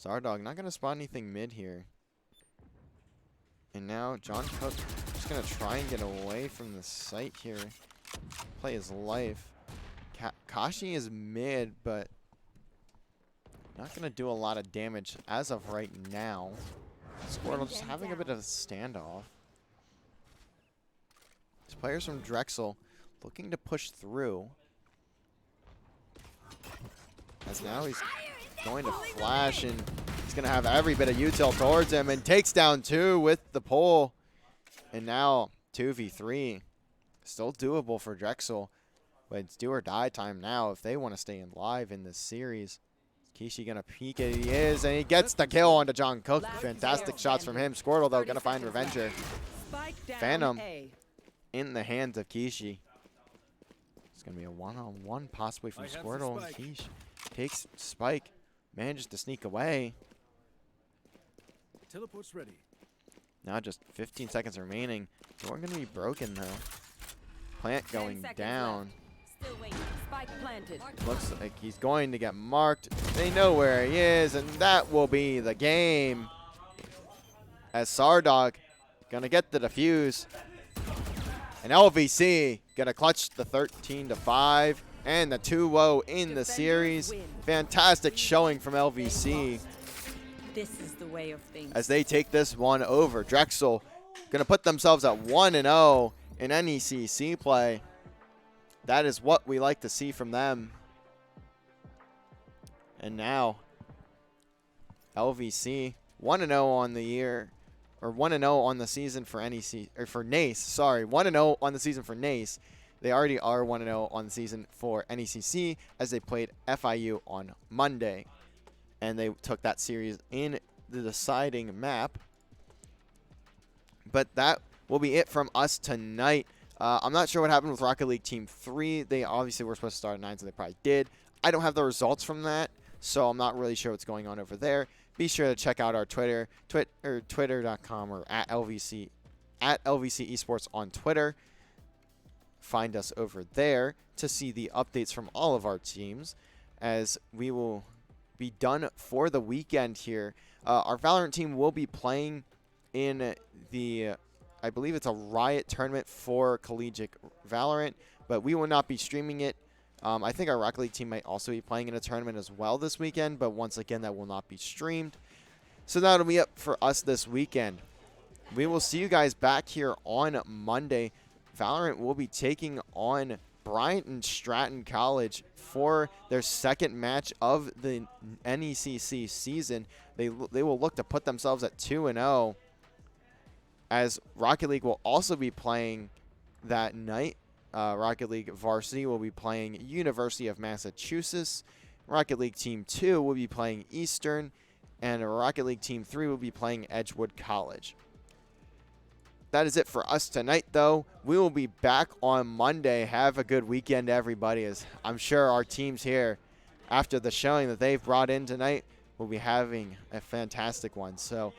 Sardog not gonna spot anything mid here. And now Jungkook just gonna try and get away from the site here. Play his life. Kashi is mid, but not gonna do a lot of damage as of right now. Squirtle just having a bit of a standoff. These players from Drexel looking to push through. As now he's going to flash, and he's going to have every bit of util towards him, and takes down 2 with the pull. And now 2v3. Still doable for Drexel, but it's do or die time now if they want to stay in live in this series. Kishi gonna peek it. He is, and he gets the kill onto Jungkook. Fantastic shots from him. Squirtle, though, gonna find Revenger. Spike down Phantom A. in the hands of Kishi. It's gonna be a one-on-one possibly from I have the Squirtle. And spike. Kish takes Spike, manages to sneak away. Teleport's ready. Now just 15 seconds remaining. Door gonna be broken though. Plant 10 going seconds down. left. Still waiting. Spike planted. Looks like he's going to get marked. They know where he is, and that will be the game. As Sardog gonna get the defuse. And LVC gonna clutch the 13-5 and the 2-0 in the series. Fantastic showing from LVC This is the way of things. as they take this one over. Drexel gonna put themselves at 1-0 in NECC play. That is what we like to see from them. And now LVC 1-0 on the year, or 1-0 on the season for NEC, or for NACE. Sorry, 1-0 on the season for NACE. They already are 1-0 on the season for NECC as they played FIU on Monday, and they took that series in the deciding map. But that will be it from us tonight. I'm not sure what happened with Rocket League Team 3. They obviously were supposed to start at 9, so they probably did. I don't have the results from that, so I'm not really sure what's going on over there. Be sure to check out our Twitter, twitter.com or at LVC Esports on Twitter. Find us over there to see the updates from all of our teams, as we will be done for the weekend here. Our Valorant team will be playing in the, I believe it's a Riot tournament for Collegiate Valorant, but we will not be streaming it. I think our Rocket League team might also be playing in a tournament as well this weekend, but once again, that will not be streamed. So that'll be up for us this weekend. We will see you guys back here on Monday. Valorant will be taking on Bryant and Stratton College for their second match of the NECC season. They will look to put themselves at 2-0, as Rocket League will also be playing that night. Rocket League Varsity will be playing University of Massachusetts. Rocket League Team 2 will be playing Eastern, and Rocket League Team 3 will be playing Edgewood College. That is it for us tonight, though. We will be back on Monday. Have a good weekend, everybody, as I'm sure our teams here, after the showing that they've brought in tonight, will be having a fantastic one. So